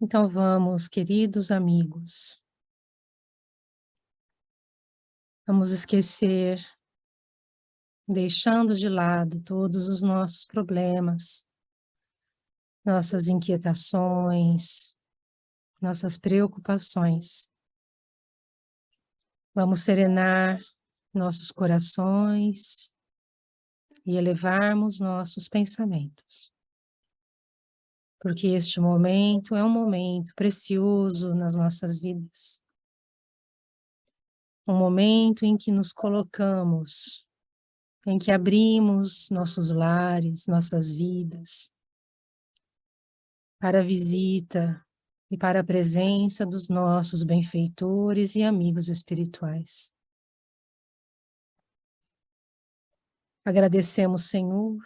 Então vamos, queridos amigos, vamos esquecer, deixando de lado todos os nossos problemas, nossas inquietações, nossas preocupações. Vamos serenar nossos corações e elevarmos nossos pensamentos. Porque este momento é um momento precioso nas nossas vidas. Um momento em que nos colocamos, em que abrimos nossos lares, nossas vidas, para a visita e para a presença dos nossos benfeitores e amigos espirituais. Agradecemos, Senhor,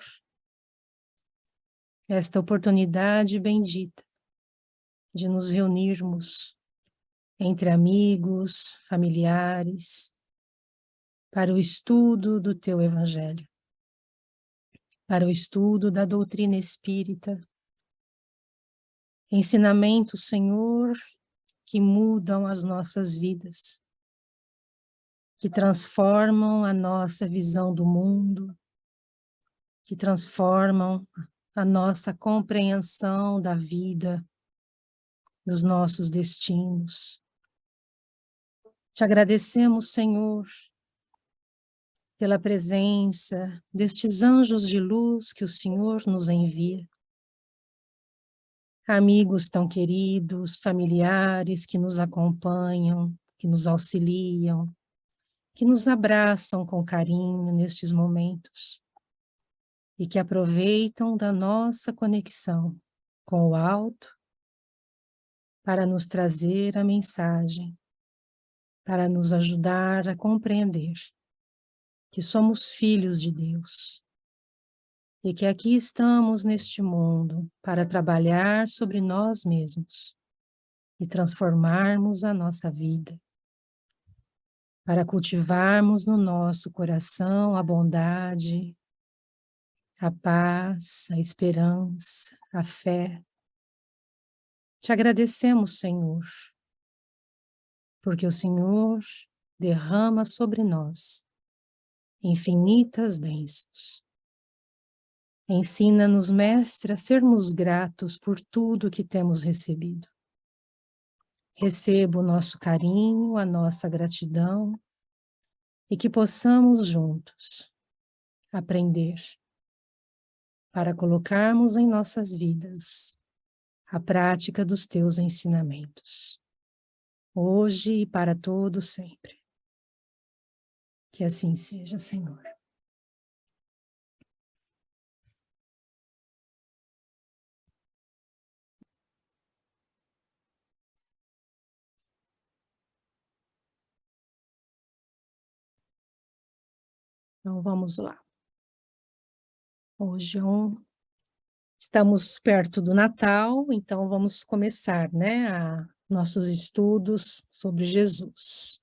esta oportunidade bendita de nos reunirmos entre amigos, familiares, para o estudo do Teu Evangelho, para o estudo da doutrina espírita, ensinamentos, Senhor, que mudam as nossas vidas, que transformam a nossa visão do mundo, que transformam a nossa compreensão da vida, dos nossos destinos. Te agradecemos, Senhor, pela presença destes anjos de luz que o Senhor nos envia. Amigos tão queridos, familiares que nos acompanham, que nos auxiliam, que nos abraçam com carinho nestes momentos e que aproveitam da nossa conexão com o alto para nos trazer a mensagem, para nos ajudar a compreender que somos filhos de Deus e que aqui estamos neste mundo para trabalhar sobre nós mesmos e transformarmos a nossa vida, para cultivarmos no nosso coração a bondade, a paz, a esperança, a fé. Te agradecemos, Senhor, porque o Senhor derrama sobre nós infinitas bênçãos. Ensina-nos, Mestre, a sermos gratos por tudo que temos recebido. Receba o nosso carinho, a nossa gratidão e que possamos juntos aprender para colocarmos em nossas vidas a prática dos teus ensinamentos, hoje e para todo sempre. Que assim seja, Senhor. Então vamos lá. Hoje estamos perto do Natal, então vamos começar, né, nossos estudos sobre Jesus.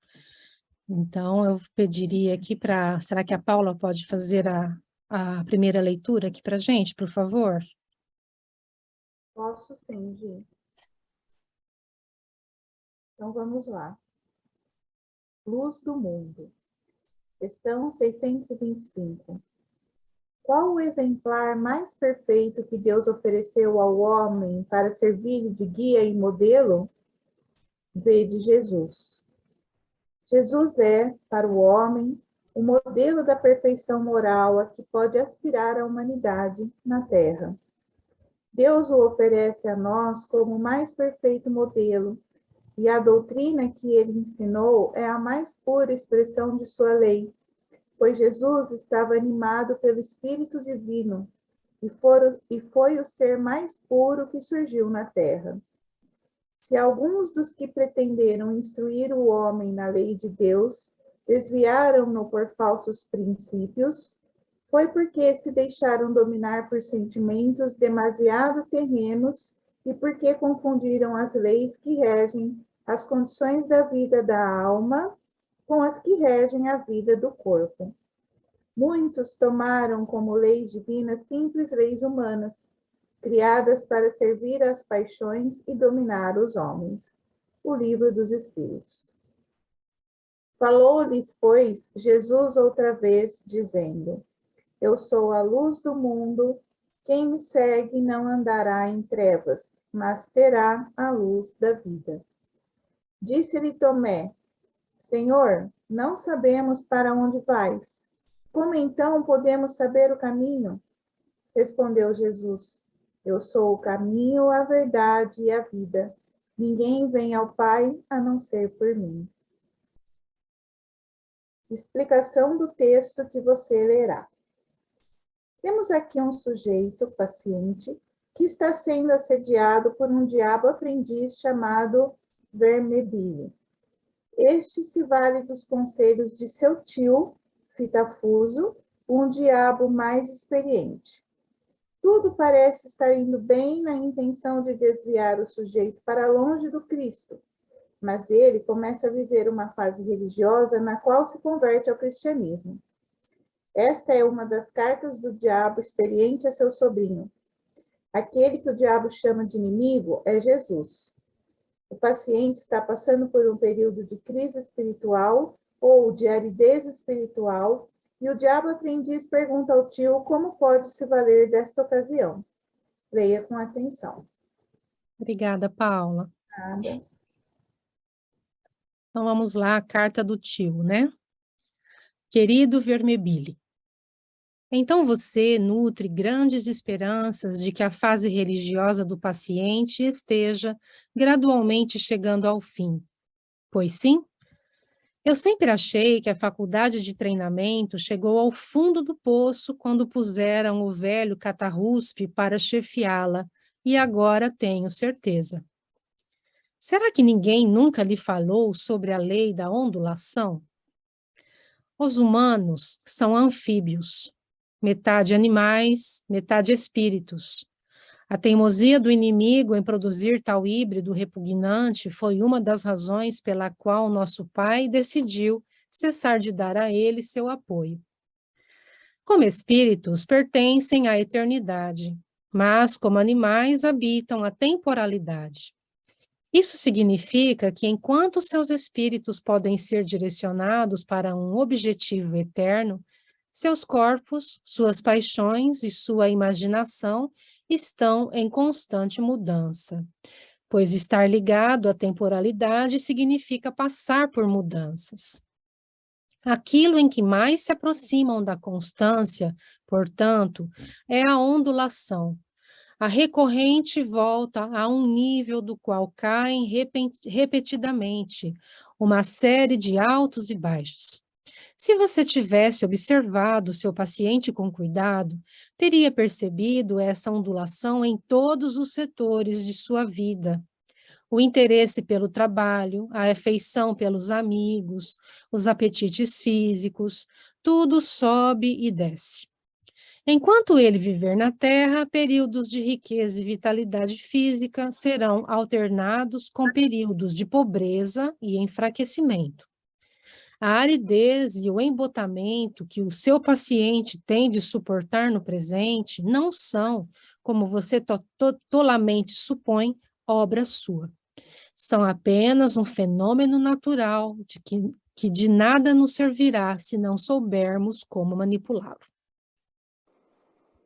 Então eu pediria aqui será que a Paula pode fazer a primeira leitura aqui para a gente, por favor? Posso sim, Gi. Então vamos lá. Luz do mundo. Questão 625. Qual o exemplar mais perfeito que Deus ofereceu ao homem para servir de guia e modelo? Vede Jesus. Jesus é, para o homem, o modelo da perfeição moral a que pode aspirar a humanidade na Terra. Deus o oferece a nós como o mais perfeito modelo, e a doutrina que ele ensinou é a mais pura expressão de sua lei, pois Jesus estava animado pelo Espírito Divino e foi o ser mais puro que surgiu na terra. Se alguns dos que pretenderam instruir o homem na lei de Deus desviaram-no por falsos princípios, foi porque se deixaram dominar por sentimentos demasiado terrenos e porque confundiram as leis que regem as condições da vida da alma com as que regem a vida do corpo. Muitos tomaram como leis divinas simples leis humanas, criadas para servir às paixões e dominar os homens. O Livro dos Espíritos. Falou-lhes, pois, Jesus outra vez, dizendo: Eu sou a luz do mundo, quem me segue não andará em trevas, mas terá a luz da vida. Disse-lhe Tomé: Senhor, não sabemos para onde vais. Como então podemos saber o caminho? Respondeu Jesus: Eu sou o caminho, a verdade e a vida. Ninguém vem ao Pai a não ser por mim. Explicação do texto que você lerá. Temos aqui um sujeito, paciente, que está sendo assediado por um diabo aprendiz chamado Vermebile. Este se vale dos conselhos de seu tio, Fitafuso, um diabo mais experiente. Tudo parece estar indo bem na intenção de desviar o sujeito para longe do Cristo, mas ele começa a viver uma fase religiosa na qual se converte ao cristianismo. Esta é uma das cartas do diabo experiente a seu sobrinho. Aquele que o diabo chama de inimigo é Jesus. O paciente está passando por um período de crise espiritual ou de aridez espiritual e o diabo aprendiz pergunta ao tio como pode se valer desta ocasião. Leia com atenção. Obrigada, Paula. Nada. Então vamos lá, a carta do tio, né? Querido Vermebile, então você nutre grandes esperanças de que a fase religiosa do paciente esteja gradualmente chegando ao fim. Pois sim? Eu sempre achei que a faculdade de treinamento chegou ao fundo do poço quando puseram o velho catarruspe para chefiá-la, e agora tenho certeza. Será que ninguém nunca lhe falou sobre a lei da ondulação? Os humanos são anfíbios, metade animais, metade espíritos. A teimosia do inimigo em produzir tal híbrido repugnante foi uma das razões pela qual nosso pai decidiu cessar de dar a ele seu apoio. Como espíritos, pertencem à eternidade, mas como animais habitam a temporalidade. Isso significa que, enquanto seus espíritos podem ser direcionados para um objetivo eterno, seus corpos, suas paixões e sua imaginação estão em constante mudança, pois estar ligado à temporalidade significa passar por mudanças. Aquilo em que mais se aproximam da constância, portanto, é a ondulação. A recorrente volta a um nível do qual caem repetidamente uma série de altos e baixos. Se você tivesse observado seu paciente com cuidado, teria percebido essa ondulação em todos os setores de sua vida. O interesse pelo trabalho, a afeição pelos amigos, os apetites físicos, tudo sobe e desce. Enquanto ele viver na Terra, períodos de riqueza e vitalidade física serão alternados com períodos de pobreza e enfraquecimento. A aridez e o embotamento que o seu paciente tem de suportar no presente não são, como você tolamente supõe, obra sua. São apenas um fenômeno natural que de nada nos servirá se não soubermos como manipulá-lo.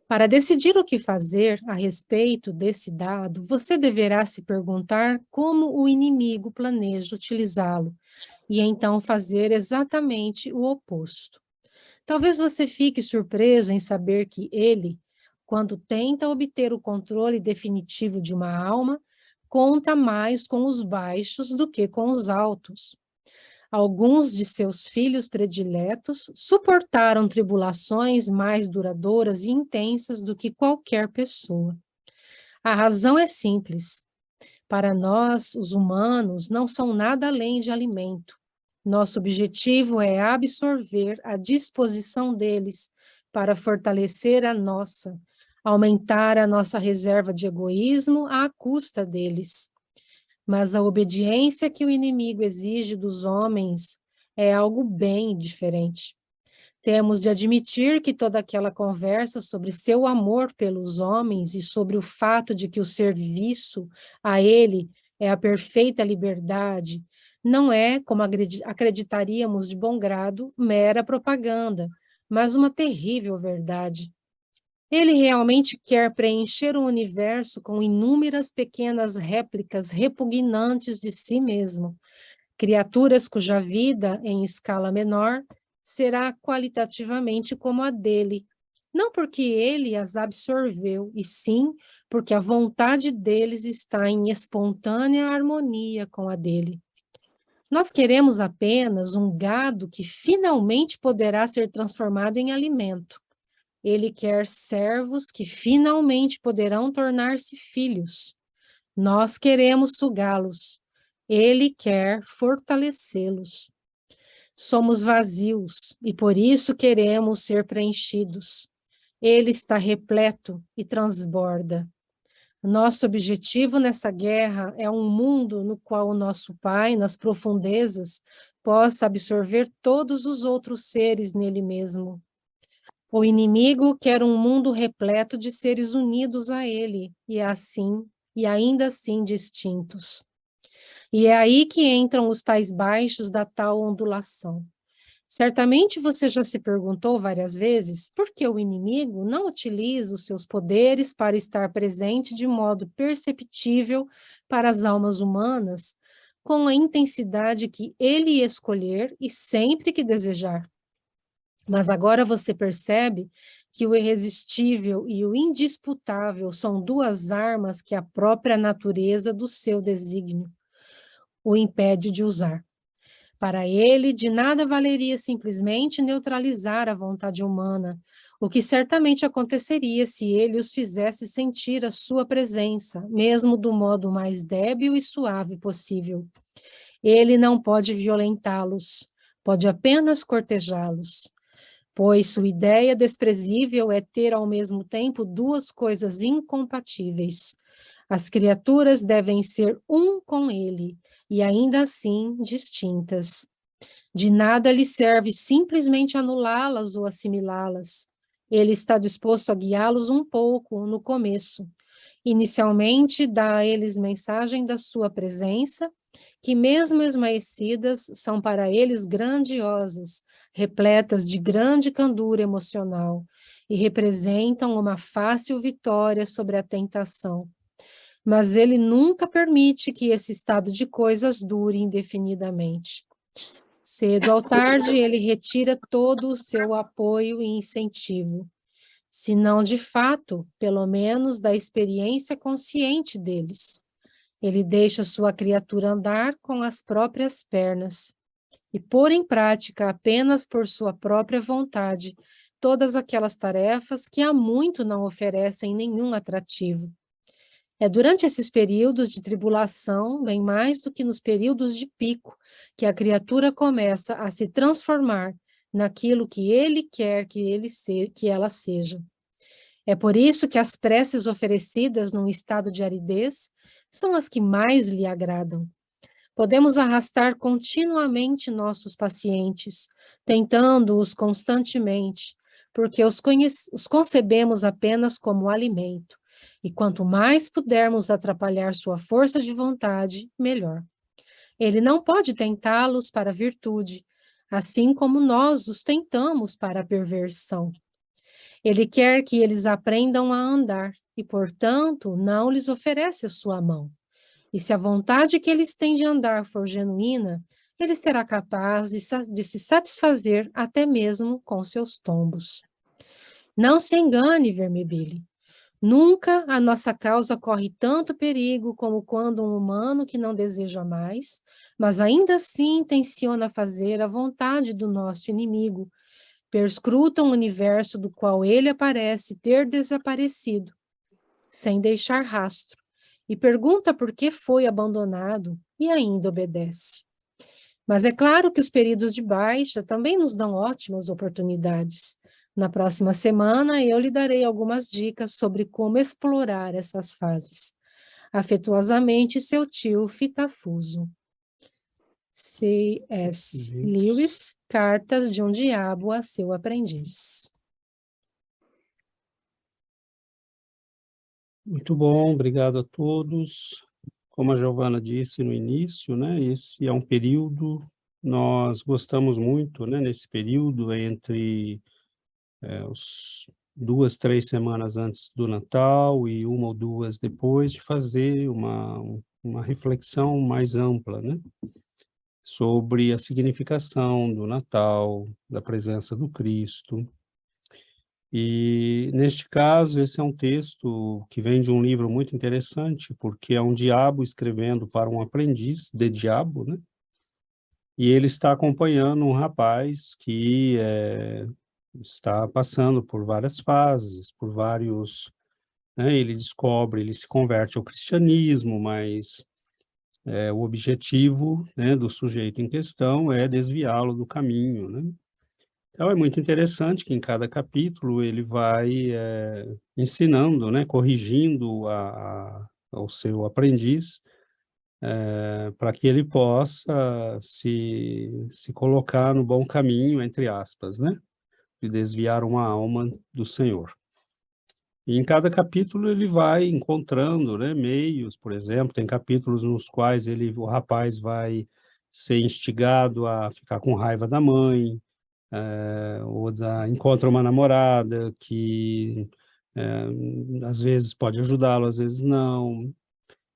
Para decidir o que fazer a respeito desse dado, você deverá se perguntar como o inimigo planeja utilizá-lo, e então fazer exatamente o oposto. Talvez você fique surpreso em saber que ele, quando tenta obter o controle definitivo de uma alma, conta mais com os baixos do que com os altos. Alguns de seus filhos prediletos suportaram tribulações mais duradouras e intensas do que qualquer pessoa. A razão é simples. Para nós, os humanos, não são nada além de alimento. Nosso objetivo é absorver a disposição deles para fortalecer a nossa, aumentar a nossa reserva de egoísmo à custa deles. Mas a obediência que o inimigo exige dos homens é algo bem diferente. Temos de admitir que toda aquela conversa sobre seu amor pelos homens e sobre o fato de que o serviço a ele é a perfeita liberdade, não é, como acreditaríamos de bom grado, mera propaganda, mas uma terrível verdade. Ele realmente quer preencher o universo com inúmeras pequenas réplicas repugnantes de si mesmo, criaturas cuja vida, em escala menor, será qualitativamente como a dele, não porque ele as absorveu, e sim porque a vontade deles está em espontânea harmonia com a dele. Nós queremos apenas um gado que finalmente poderá ser transformado em alimento. Ele quer servos que finalmente poderão tornar-se filhos. Nós queremos sugá-los. Ele quer fortalecê-los. Somos vazios e por isso queremos ser preenchidos. Ele está repleto e transborda. Nosso objetivo nessa guerra é um mundo no qual o nosso Pai, nas profundezas, possa absorver todos os outros seres nele mesmo. O inimigo quer um mundo repleto de seres unidos a ele, e ainda assim distintos. E é aí que entram os tais baixos da tal ondulação. Certamente você já se perguntou várias vezes por que o inimigo não utiliza os seus poderes para estar presente de modo perceptível para as almas humanas, com a intensidade que ele escolher e sempre que desejar. Mas agora você percebe que o irresistível e o indisputável são duas armas que a própria natureza do seu desígnio o impede de usar. Para ele, de nada valeria simplesmente neutralizar a vontade humana, o que certamente aconteceria se ele os fizesse sentir a sua presença, mesmo do modo mais débil e suave possível. Ele não pode violentá-los, pode apenas cortejá-los, pois sua ideia desprezível é ter ao mesmo tempo duas coisas incompatíveis. As criaturas devem ser um com ele, e ainda assim distintas. De nada lhe serve simplesmente anulá-las ou assimilá-las. Ele está disposto a guiá-los um pouco no começo. Inicialmente, dá a eles mensagem da sua presença, que mesmo esmaecidas, são para eles grandiosas, repletas de grande candura emocional, e representam uma fácil vitória sobre a tentação. Mas ele nunca permite que esse estado de coisas dure indefinidamente. Cedo ou tarde, ele retira todo o seu apoio e incentivo, se não de fato, pelo menos da experiência consciente deles. Ele deixa sua criatura andar com as próprias pernas e pôr em prática apenas por sua própria vontade todas aquelas tarefas que há muito não oferecem nenhum atrativo. É durante esses períodos de tribulação, bem mais do que nos períodos de pico, que a criatura começa a se transformar naquilo que ele quer que ela seja. É por isso que as preces oferecidas num estado de aridez são as que mais lhe agradam. Podemos arrastar continuamente nossos pacientes, tentando-os constantemente, porque os concebemos apenas como alimento. E quanto mais pudermos atrapalhar sua força de vontade, melhor. Ele não pode tentá-los para a virtude, assim como nós os tentamos para a perversão. Ele quer que eles aprendam a andar e, portanto, não lhes oferece a sua mão. E se a vontade que eles têm de andar for genuína, ele será capaz de se satisfazer até mesmo com seus tombos. Não se engane, Vermibile. Nunca a nossa causa corre tanto perigo como quando um humano que não deseja mais, mas ainda assim intenciona fazer a vontade do nosso inimigo, perscruta um universo do qual ele parece ter desaparecido, sem deixar rastro, e pergunta por que foi abandonado e ainda obedece. Mas é claro que os períodos de baixa também nos dão ótimas oportunidades. Na próxima semana, eu lhe darei algumas dicas sobre como explorar essas fases. Afetuosamente, seu tio Fitafuso. C.S. Lewis, Cartas de um Diabo a seu Aprendiz. Muito bom, obrigado a todos. Como a Giovana disse no início, né, esse é um período, nós gostamos muito, né, nesse período entre os 2, 3 semanas antes do Natal e 1 ou 2 depois, de fazer uma reflexão mais ampla, né, sobre a significação do Natal, da presença do Cristo. E, neste caso, esse é um texto que vem de um livro muito interessante, porque é um diabo escrevendo para um aprendiz de diabo, né? E ele está acompanhando um rapaz que está passando por várias fases, por vários, né? Ele descobre, ele se converte ao cristianismo, mas o objetivo, né, do sujeito em questão é desviá-lo do caminho, né? Então, é muito interessante que em cada capítulo ele vai ensinando, né, corrigindo ao seu aprendiz, para que ele possa se colocar no bom caminho, entre aspas, né, de desviar uma alma do Senhor. E em cada capítulo ele vai encontrando, né, meios, por exemplo, tem capítulos nos quais o rapaz vai ser instigado a ficar com raiva da mãe, ou encontra uma namorada que às vezes pode ajudá-lo, às vezes não.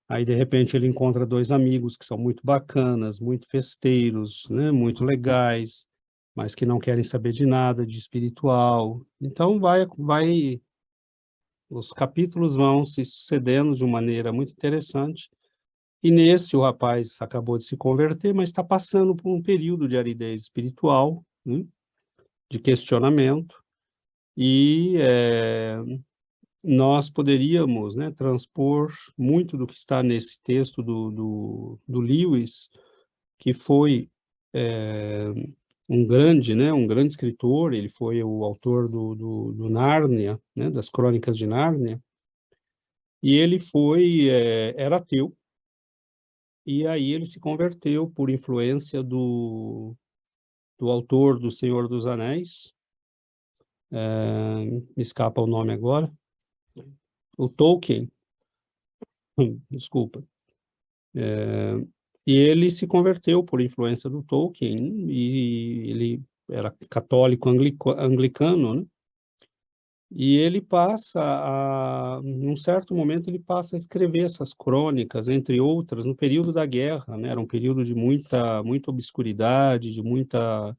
Aí, de repente, ele encontra 2 amigos que são muito bacanas, muito festeiros, né, muito legais, mas que não querem saber de nada de espiritual. Então, os capítulos vão se sucedendo de uma maneira muito interessante. E nesse, o rapaz acabou de se converter, mas está passando por um período de aridez espiritual, né, de questionamento, e nós poderíamos, né, transpor muito do que está nesse texto do Lewis, que foi um grande escritor, ele foi o autor do Nárnia, né, das Crônicas de Nárnia, e ele era ateu, e aí ele se converteu por influência do autor do Senhor dos Anéis, me escapa o nome agora, o Tolkien, desculpa, e ele se converteu por influência do Tolkien, e ele era católico anglicano, né? E ele num certo momento, ele passa a escrever essas crônicas, entre outras, no período da guerra, né? Era um período de muita obscuridade, de muita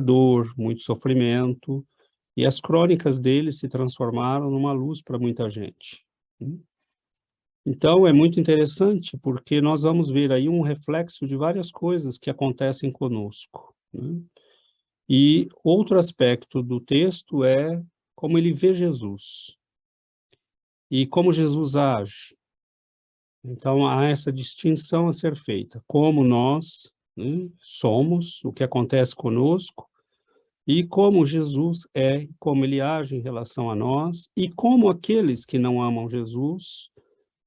dor, muito sofrimento, e as crônicas dele se transformaram numa luz para muita gente, né? Então, é muito interessante, porque nós vamos ver aí um reflexo de várias coisas que acontecem conosco, né? E outro aspecto do texto é como ele vê Jesus e como Jesus age. Então, há essa distinção a ser feita, como nós, né, somos, o que acontece conosco, e como Jesus é, como ele age em relação a nós, e como aqueles que não amam Jesus,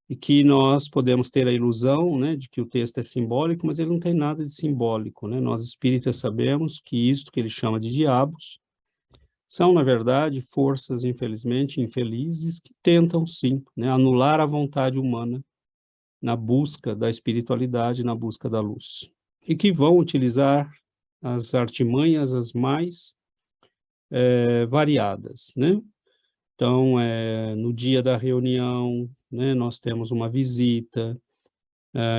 e que nós podemos ter a ilusão, né, de que o texto é simbólico, mas ele não tem nada de simbólico, né? Nós espíritas sabemos que isto que ele chama de diabos são, na verdade, forças, infelizmente, infelizes, que tentam, sim, né, anular a vontade humana na busca da espiritualidade, na busca da luz, e que vão utilizar as artimanhas as mais variadas, né? Então, no dia da reunião, né, nós temos uma visita,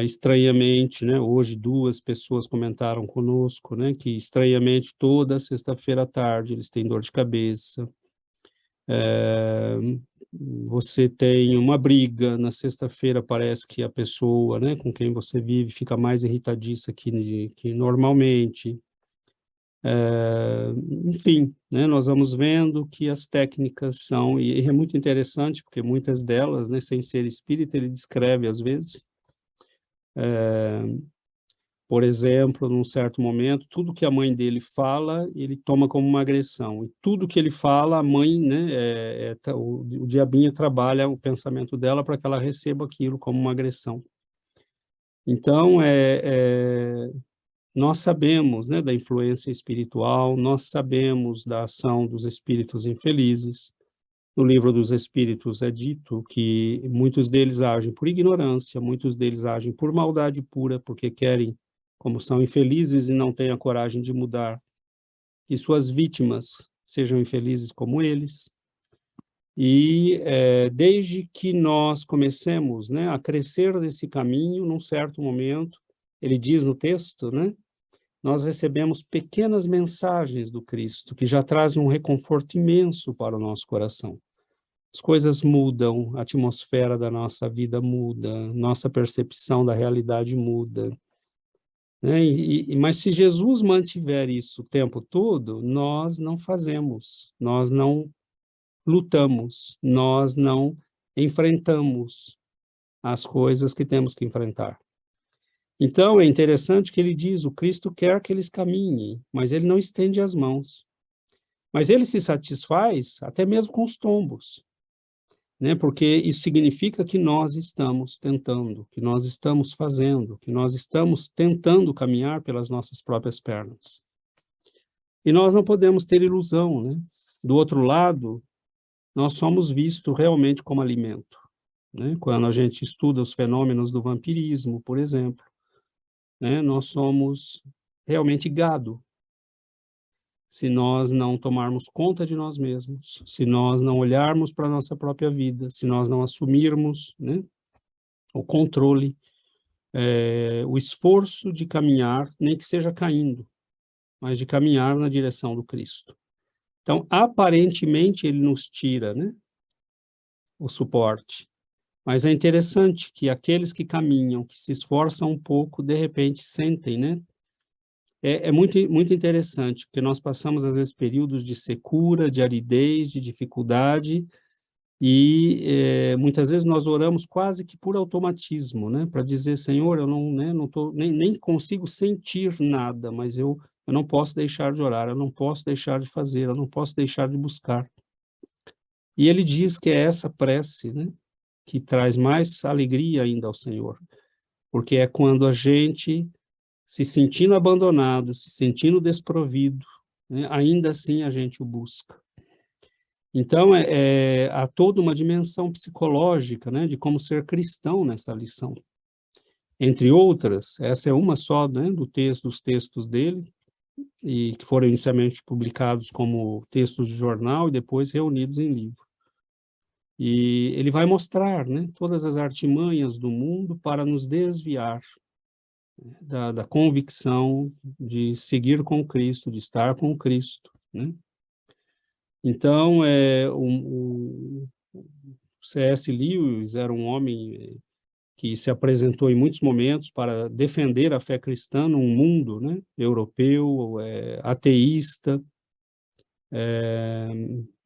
estranhamente, né, hoje 2 pessoas comentaram conosco, né, que estranhamente toda sexta-feira à tarde eles têm dor de cabeça, você tem uma briga, na sexta-feira parece que a pessoa, né, com quem você vive fica mais irritadiça que normalmente. Enfim, né, nós vamos vendo que as técnicas são, e é muito interessante, porque muitas delas, né, sem ser espírita, ele descreve às vezes, por exemplo, num certo momento, tudo que a mãe dele fala, ele toma como uma agressão, e tudo que ele fala, a mãe, né, o diabinho trabalha o pensamento dela para que ela receba aquilo como uma agressão. Então, nós sabemos, né, da influência espiritual, nós sabemos da ação dos espíritos infelizes. No livro dos Espíritos é dito que muitos deles agem por ignorância, muitos deles agem por maldade pura, porque querem, como são infelizes e não têm a coragem de mudar, que suas vítimas sejam infelizes como eles. E desde que nós comecemos, né, a crescer nesse caminho, num certo momento, ele diz no texto, né, nós recebemos pequenas mensagens do Cristo, que já trazem um reconforto imenso para o nosso coração. As coisas mudam, a atmosfera da nossa vida muda, nossa percepção da realidade muda, né? Mas se Jesus mantiver isso o tempo todo, nós não fazemos, nós não lutamos, nós não enfrentamos as coisas que temos que enfrentar. Então, é interessante que ele diz, o Cristo quer que eles caminhem, mas ele não estende as mãos. Mas ele se satisfaz até mesmo com os tombos, né? Porque isso significa que nós estamos tentando, que nós estamos fazendo, que nós estamos tentando caminhar pelas nossas próprias pernas. E nós não podemos ter ilusão, né? Do outro lado, nós somos vistos realmente como alimento, né? Quando a gente estuda os fenômenos do vampirismo, por exemplo, né? Nós somos realmente gado. Se nós não tomarmos conta de nós mesmos, se nós não olharmos para a nossa própria vida, se nós não assumirmos, né, o controle, o esforço de caminhar, nem que seja caindo, mas de caminhar na direção do Cristo. Então, aparentemente, ele nos tira, né, o suporte, mas é interessante que aqueles que caminham, que se esforçam um pouco, de repente sentem, né, é muito, muito interessante, porque nós passamos, às vezes, períodos de secura, de aridez, de dificuldade, e muitas vezes nós oramos quase que por automatismo, né? Para dizer, Senhor, eu não, né, não tô, nem consigo sentir nada, mas eu não posso deixar de orar, eu não posso deixar de fazer, eu não posso deixar de buscar. E ele diz que é essa prece, né, que traz mais alegria ainda ao Senhor, porque é quando a gente se sentindo abandonado, se sentindo desprovido, né, ainda assim a gente o busca. Então, há toda uma dimensão psicológica, né, de como ser cristão nessa lição. Entre outras, essa é uma só, né, dos textos dele, e que foram inicialmente publicados como textos de jornal e depois reunidos em livro. E ele vai mostrar, né, todas as artimanhas do mundo para nos desviar da convicção de seguir com Cristo, de estar com Cristo, né? Então, o C.S. Lewis era um homem que se apresentou em muitos momentos para defender a fé cristã num mundo, né, europeu, ateísta.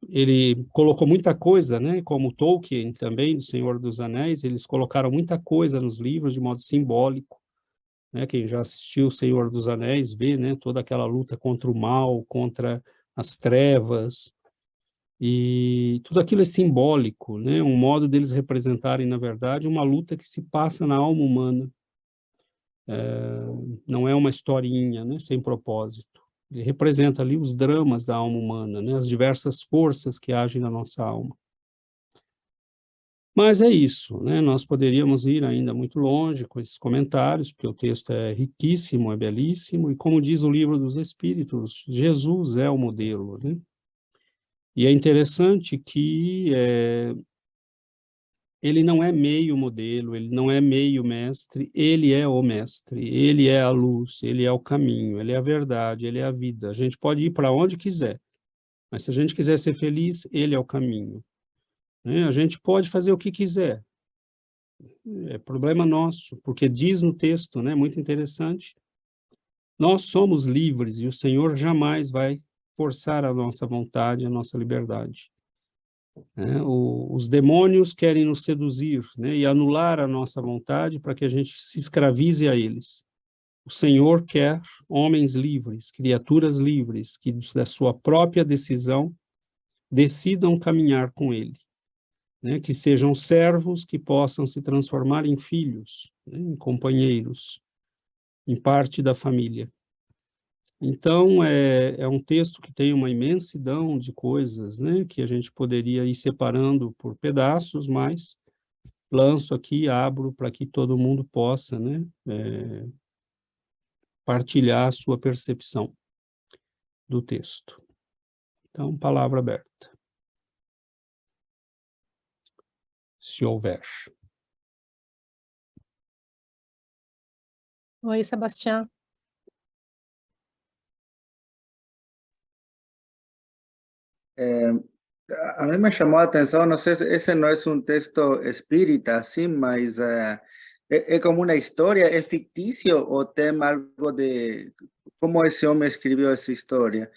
Ele colocou muita coisa, né, como Tolkien também, do Senhor dos Anéis, eles colocaram muita coisa nos livros de modo simbólico. Né, quem já assistiu O Senhor dos Anéis vê, né, toda aquela luta contra o mal, contra as trevas, e tudo aquilo é simbólico, né, um modo deles representarem, na verdade, uma luta que se passa na alma humana. Não é uma historinha, né, sem propósito. Ele representa ali os dramas da alma humana, né, as diversas forças que agem na nossa alma. Mas é isso, né? Nós poderíamos ir ainda muito longe com esses comentários, porque o texto é riquíssimo, é belíssimo, e como diz o Livro dos Espíritos, Jesus é o modelo, né? E é interessante que ele não é meio modelo, ele não é meio mestre, ele é o mestre, ele é a luz, ele é o caminho, ele é a verdade, ele é a vida. A gente pode ir para onde quiser, mas se a gente quiser ser feliz, ele é o caminho, né? A gente pode fazer o que quiser, é problema nosso, porque diz no texto, né, muito interessante, nós somos livres e o Senhor jamais vai forçar a nossa vontade, a nossa liberdade. Né? Os demônios querem nos seduzir, né, e anular a nossa vontade para que a gente se escravize a eles. O Senhor quer homens livres, criaturas livres, que da sua própria decisão decidam caminhar com Ele. Né, que sejam servos que possam se transformar em filhos, né, em companheiros, em parte da família. Então, é um texto que tem uma imensidão de coisas, né, que a gente poderia ir separando por pedaços, mas lanço aqui, abro para que todo mundo possa, né, partilhar a sua percepção do texto. Então, palavra aberta. Se houver. Oi, Sebastião. A mí me llamó la atención, no sé, ese no es un texto espírita, sí, mas es como una historia, ¿es ficticio o tema algo de cómo ese hombre escribió esa historia?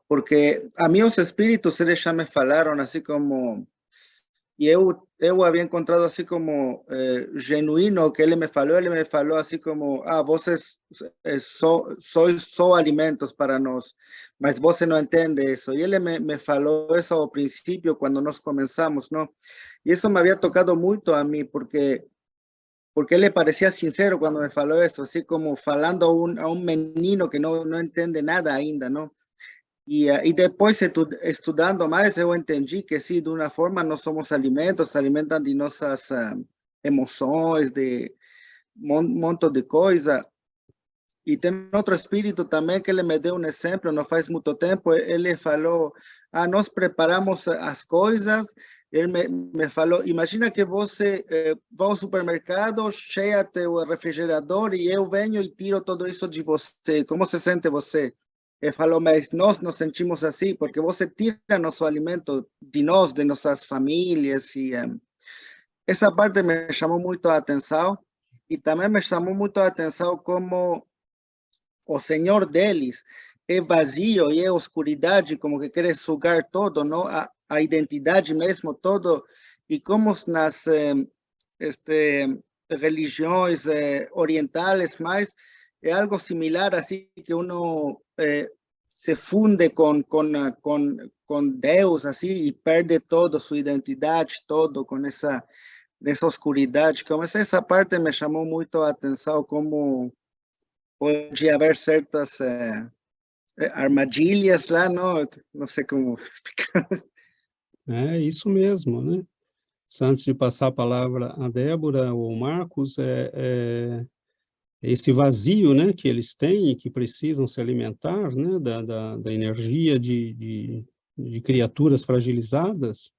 Porque a mí los espíritus, eles ya me falaron así como, e eu havia encontrado assim como genuíno o que ele me falou assim como, vocês sois só alimentos para nós, mas você não entende isso. E ele me falou isso ao princípio, quando nós começamos, não? E isso me havia tocado muito a mim, porque ele parecia sincero quando me falou isso, assim como falando a um menino que não entende nada ainda, não? E depois, estudando mais, eu entendi que, sim, de uma forma, nós somos alimentos, se alimentam de nossas emoções, de monte de coisa. E tem outro espírito também que ele me deu um exemplo, não faz muito tempo, ele falou, nós preparamos as coisas, ele me falou, imagina que você vai ao supermercado, cheia teu refrigerador e eu venho e tiro tudo isso de você, como se sente você? Ele falou, mas nós nos sentimos assim, porque você tira nosso alimento de nós, de nossas famílias, e essa parte me chamou muito a atenção, e também me chamou muito a atenção como o Senhor deles é vazio e é oscuridade, como que quer sugar todo, não? A identidade mesmo, todo, e como nas religiões orientais mais, é algo similar, assim, que uno se funde com Deus, assim, e perde toda sua identidade, todo com essa oscuridade. Como essa parte me chamou muito a atenção, como pode haver certas armadilhas lá, não sei como explicar. É isso mesmo, né? Antes de passar a palavra a Débora ou Marcos, esse vazio, né, que eles têm e que precisam se alimentar, né, da energia de criaturas fragilizadas,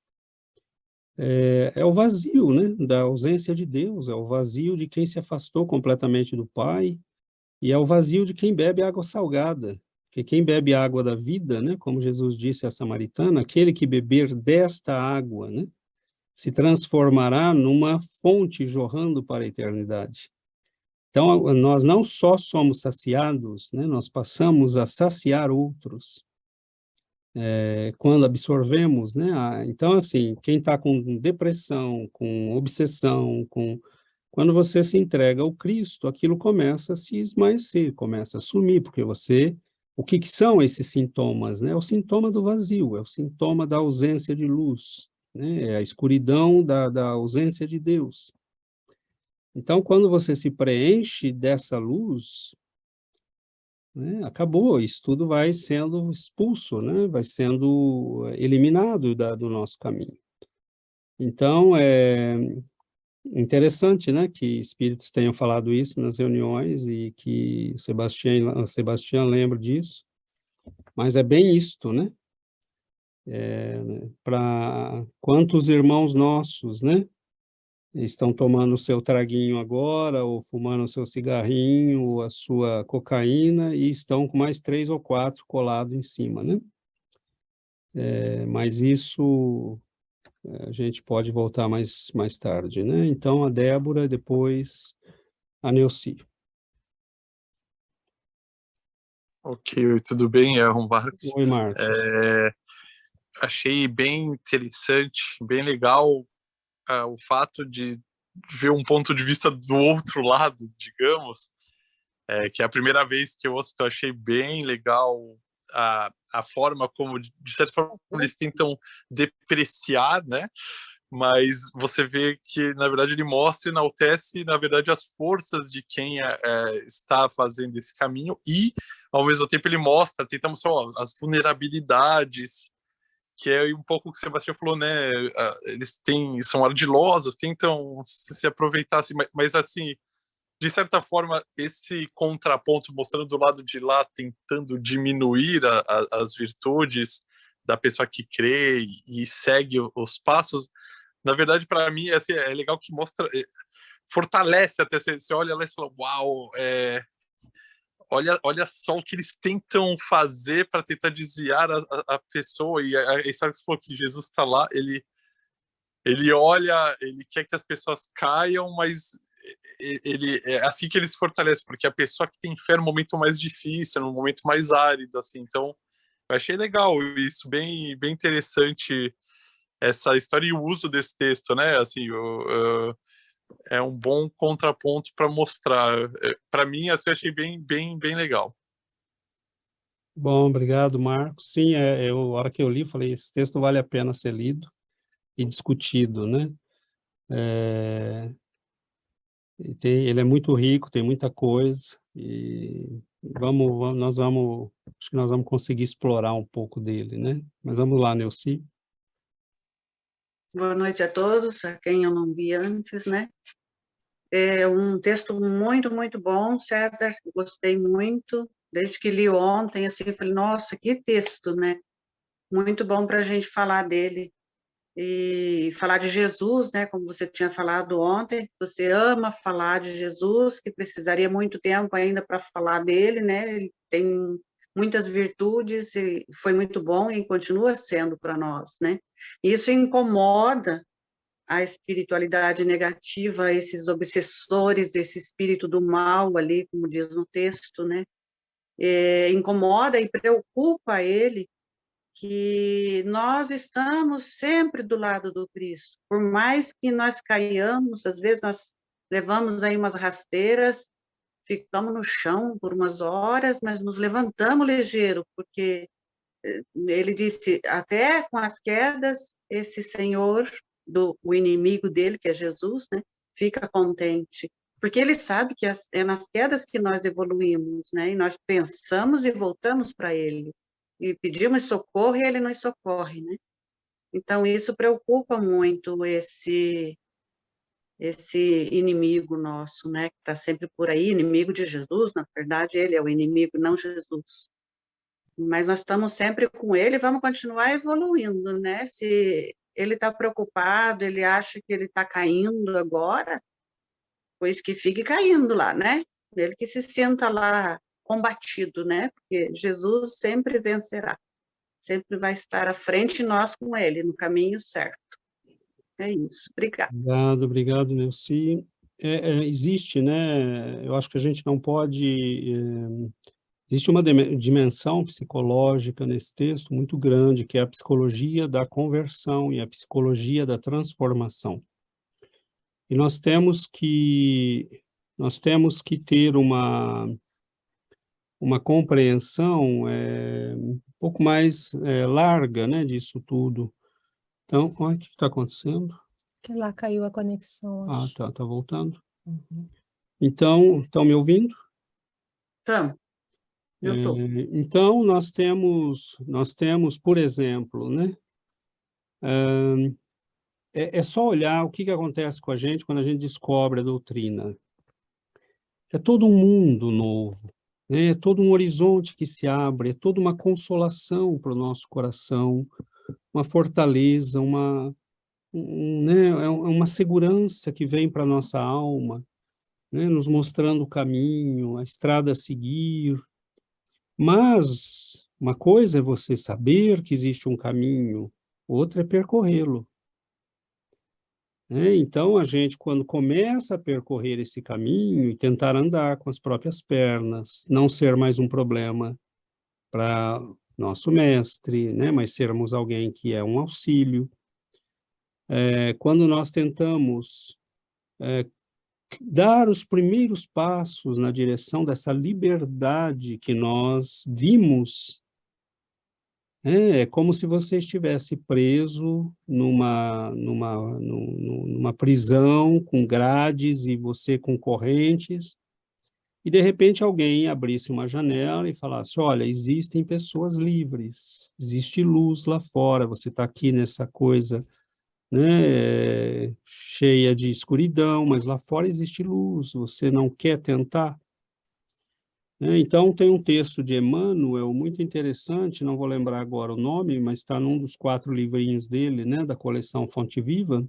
é o vazio, né, da ausência de Deus, é o vazio de quem se afastou completamente do Pai, e é o vazio de quem bebe água salgada, porque quem bebe a água da vida, né, como Jesus disse à samaritana, aquele que beber desta água, né, se transformará numa fonte jorrando para a eternidade. Então, nós não só somos saciados, né, nós passamos a saciar outros, quando absorvemos, né? Então, assim, quem está com depressão, com obsessão, quando você se entrega ao Cristo, aquilo começa a se esmaecer, começa a sumir, porque o que são esses sintomas, né? É o sintoma do vazio, é o sintoma da ausência de luz, né? É a escuridão da ausência de Deus. Então, quando você se preenche dessa luz, né, acabou, isso tudo vai sendo expulso, né, vai sendo eliminado do nosso caminho. Então, é interessante, né, que espíritos tenham falado isso nas reuniões e que o Sebastião lembra disso, mas é bem isto, né? Para quantos irmãos nossos, né, estão tomando o seu traguinho agora, ou fumando o seu cigarrinho, ou a sua cocaína, e estão com mais 3 ou 4 colados em cima, né? Mas isso a gente pode voltar mais tarde, né? Então, a Débora, depois a Neuci. Ok, tudo bem, Marcos? Oi, Marcos. Achei bem interessante, bem legal o fato de ver um ponto de vista do outro lado, digamos, que é a primeira vez que eu ouço, então achei bem legal a forma como, de certa forma, eles tentam depreciar, né? mas você vê que, na verdade, ele mostra e enaltece, na verdade, as forças de quem está fazendo esse caminho e, ao mesmo tempo, ele mostra, tenta mostrar as vulnerabilidades, que é um pouco o que o Sebastião falou, né? Eles são ardilosos, tentam se aproveitar, assim, mas assim, de certa forma, esse contraponto mostrando do lado de lá, tentando diminuir as virtudes da pessoa que crê e segue os passos, na verdade, para mim, assim, é legal que mostra, fortalece até, você olha lá e fala, uau, olha só o que eles tentam fazer para tentar desviar a pessoa, e a história que você falou que Jesus está lá, ele olha, ele quer que as pessoas caiam, mas ele é assim que ele se fortalece, porque a pessoa que tem fé no momento mais difícil, no momento mais árido, assim, então eu achei legal isso, bem interessante essa história e o uso desse texto, né, assim, é um bom contraponto para mostrar, para mim, assim, eu achei bem legal. Bom, obrigado, Marcos. Sim, a hora que eu li, falei, esse texto vale a pena ser lido e discutido, né? Ele é muito rico, tem muita coisa, e acho que nós vamos conseguir explorar um pouco dele, né? Mas vamos lá, Neuci. Boa noite a todos, a quem eu não vi antes, né? É um texto muito, muito bom, César, gostei muito, desde que li ontem, assim, eu falei, nossa, que texto, né? Muito bom para a gente falar dele, e falar de Jesus, né, como você tinha falado ontem, você ama falar de Jesus, que precisaria muito tempo ainda para falar dele, né? Ele tem muitas virtudes, e foi muito bom e continua sendo para nós, né? Isso incomoda a espiritualidade negativa, esses obsessores, esse espírito do mal ali, como diz no texto, né? Incomoda e preocupa ele que nós estamos sempre do lado do Cristo. Por mais que nós caiamos, às vezes nós levamos aí umas rasteiras, ficamos no chão por umas horas, mas nos levantamos ligeiro, porque ele disse, até com as quedas, esse Senhor, o inimigo dele, que é Jesus, né, fica contente, porque ele sabe que é nas quedas que nós evoluímos, né, e nós pensamos e voltamos para ele, e pedimos socorro e ele nos socorre, né. Então, isso preocupa muito esse inimigo nosso, né, que está sempre por aí, inimigo de Jesus, na verdade, ele é o inimigo, não Jesus. Mas nós estamos sempre com ele e vamos continuar evoluindo, né? Se ele está preocupado, ele acha que ele está caindo agora, pois que fique caindo lá, né? Ele que se sinta lá combatido, né? Porque Jesus sempre vencerá, sempre vai estar à frente e nós com ele, no caminho certo. É isso, obrigada. Obrigado, Neuci. Existe, né? Eu acho que a gente não pode... existe uma dimensão psicológica nesse texto muito grande, que é a psicologia da conversão e a psicologia da transformação. E nós temos que ter uma compreensão um pouco mais larga, né, disso tudo. Então, olha o que está acontecendo. Que lá caiu a conexão, acho. Tá voltando. Uhum. Então, estão me ouvindo? Então, eu estou. Então, nós temos, por exemplo, né, é só olhar o que acontece com a gente quando a gente descobre a doutrina. É todo um mundo novo, né? É todo um horizonte que se abre, é toda uma consolação para o nosso coração, uma fortaleza, né, é uma segurança que vem para a nossa alma, né, nos mostrando o caminho, a estrada a seguir. Mas uma coisa é você saber que existe um caminho, outra é percorrê-lo. Então, a gente, quando começa a percorrer esse caminho e tentar andar com as próprias pernas, não ser mais um problema para nosso mestre, né, mas sermos alguém que é um auxílio. Quando nós tentamos dar os primeiros passos na direção dessa liberdade que nós vimos É como se você estivesse preso numa prisão com grades e você com correntes, e de repente alguém abrisse uma janela e falasse, olha, existem pessoas livres, existe luz lá fora, você está aqui nessa coisa, né, cheia de escuridão, mas lá fora existe luz, você não quer tentar? Então, tem um texto de Emmanuel muito interessante, não vou lembrar agora o nome, mas está num dos 4 livrinhos dele, né, da coleção Fonte Viva,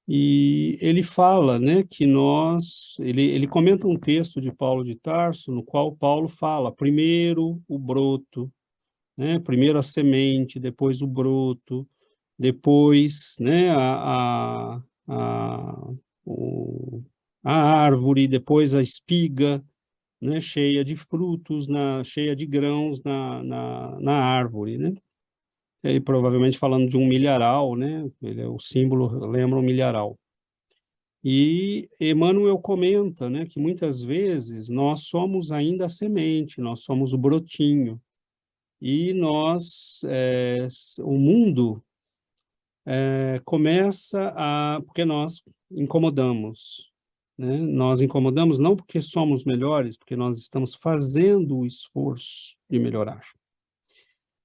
e ele fala, né, que ele comenta um texto de Paulo de Tarso, no qual Paulo fala, primeiro o broto, né, primeiro a semente, depois o broto, depois, né, a árvore, depois a espiga, né, cheia de frutos, cheia de grãos na árvore, né? Ele provavelmente falando de um milharal, né? O símbolo lembra um milharal. E Emmanuel comenta, né, que muitas vezes nós somos ainda a semente, nós somos o brotinho, e o mundo começa porque nós incomodamos, né? Nós incomodamos não porque somos melhores, porque nós estamos fazendo o esforço de melhorar.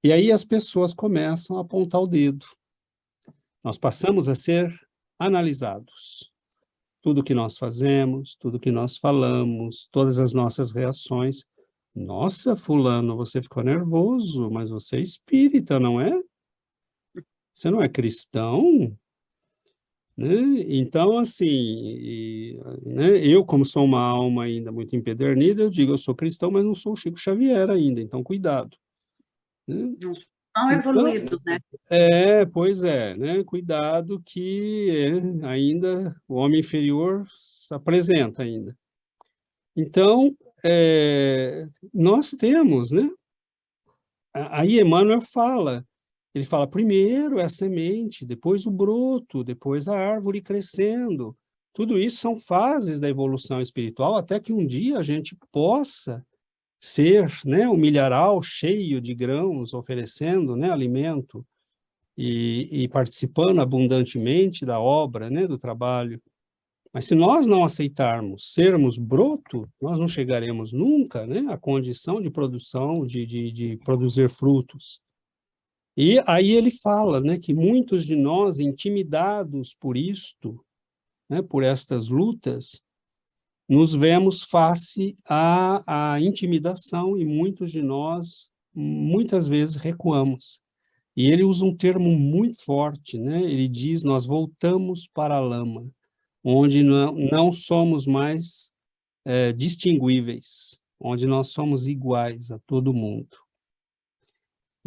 E aí as pessoas começam a apontar o dedo. Nós passamos a ser analisados. Tudo que nós fazemos, tudo que nós falamos, todas as nossas reações. Nossa, fulano, você ficou nervoso, mas você é espírita, não é? Você não é cristão? Né? Então, assim, né, eu, como sou uma alma ainda muito empedernida, eu digo, eu sou cristão, mas não sou o Chico Xavier ainda, então cuidado. Né? Não evoluído, né? Pois é, né? Cuidado que ainda o homem inferior se apresenta ainda. Então, nós temos, né? Aí Emmanuel fala, ele fala, primeiro é a semente, depois o broto, depois a árvore crescendo. Tudo isso são fases da evolução espiritual, até que um dia a gente possa ser, né, um milharal cheio de grãos, oferecendo, né, alimento e participando abundantemente da obra, né, do trabalho. Mas se nós não aceitarmos sermos broto, nós não chegaremos nunca, né, à condição de produção, de produzir frutos. E aí ele fala, né, que muitos de nós, intimidados por isto, né, por estas lutas, nos vemos face à intimidação e muitos de nós, muitas vezes, recuamos. E ele usa um termo muito forte, né? Ele diz, nós voltamos para a lama, onde não somos mais distinguíveis, onde nós somos iguais a todo mundo.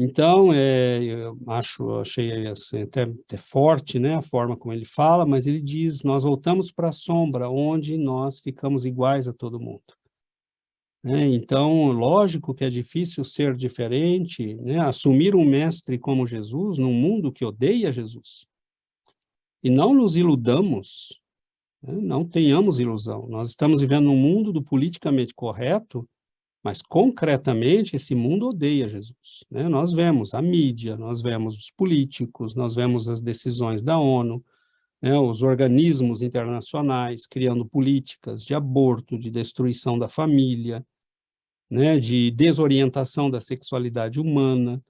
Então, eu achei assim, até forte, né, a forma como ele fala, mas ele diz, nós voltamos para a sombra, onde nós ficamos iguais a todo mundo. Então, lógico que é difícil ser diferente, né, assumir um mestre como Jesus num mundo que odeia Jesus. E não nos iludamos, né, não tenhamos ilusão. Nós estamos vivendo num mundo do politicamente correto, mas, concretamente, esse mundo odeia Jesus, né? Nós vemos a mídia, nós vemos os políticos, nós vemos as decisões da ONU, né, os organismos internacionais criando políticas de aborto, de destruição da família, né, de desorientação da sexualidade humana.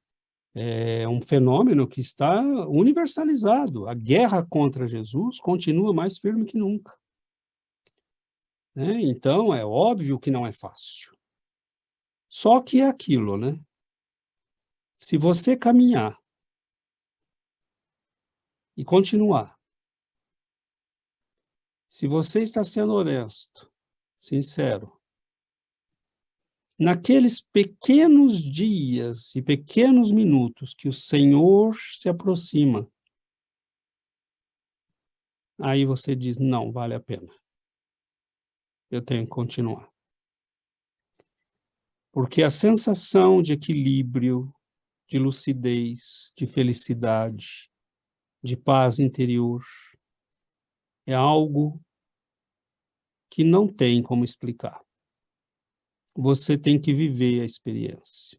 É um fenômeno que está universalizado. A guerra contra Jesus continua mais firme que nunca. Né? Então, é óbvio que não é fácil. Só que é aquilo, né? Se você caminhar e continuar, se você está sendo honesto, sincero, naqueles pequenos dias e pequenos minutos que o Senhor se aproxima, aí você diz, não, vale a pena. Eu tenho que continuar. Porque a sensação de equilíbrio, de lucidez, de felicidade, de paz interior, é algo que não tem como explicar. Você tem que viver a experiência.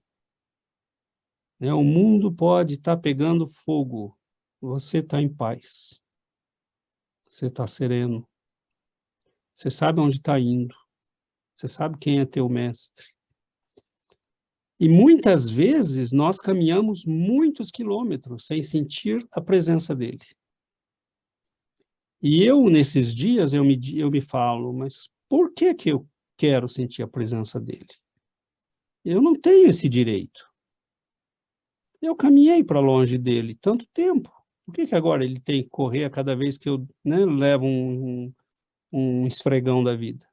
né? O mundo pode estar pegando fogo, você está em paz, você está sereno, você sabe onde está indo, você sabe quem é teu mestre. E muitas vezes nós caminhamos muitos quilômetros sem sentir a presença dele. E eu, nesses dias, eu me falo, mas por que que eu quero sentir a presença dele? Eu não tenho esse direito. Eu caminhei para longe dele tanto tempo. Por que que agora ele tem que correr a cada vez que eu, né, levo um esfregão da vida?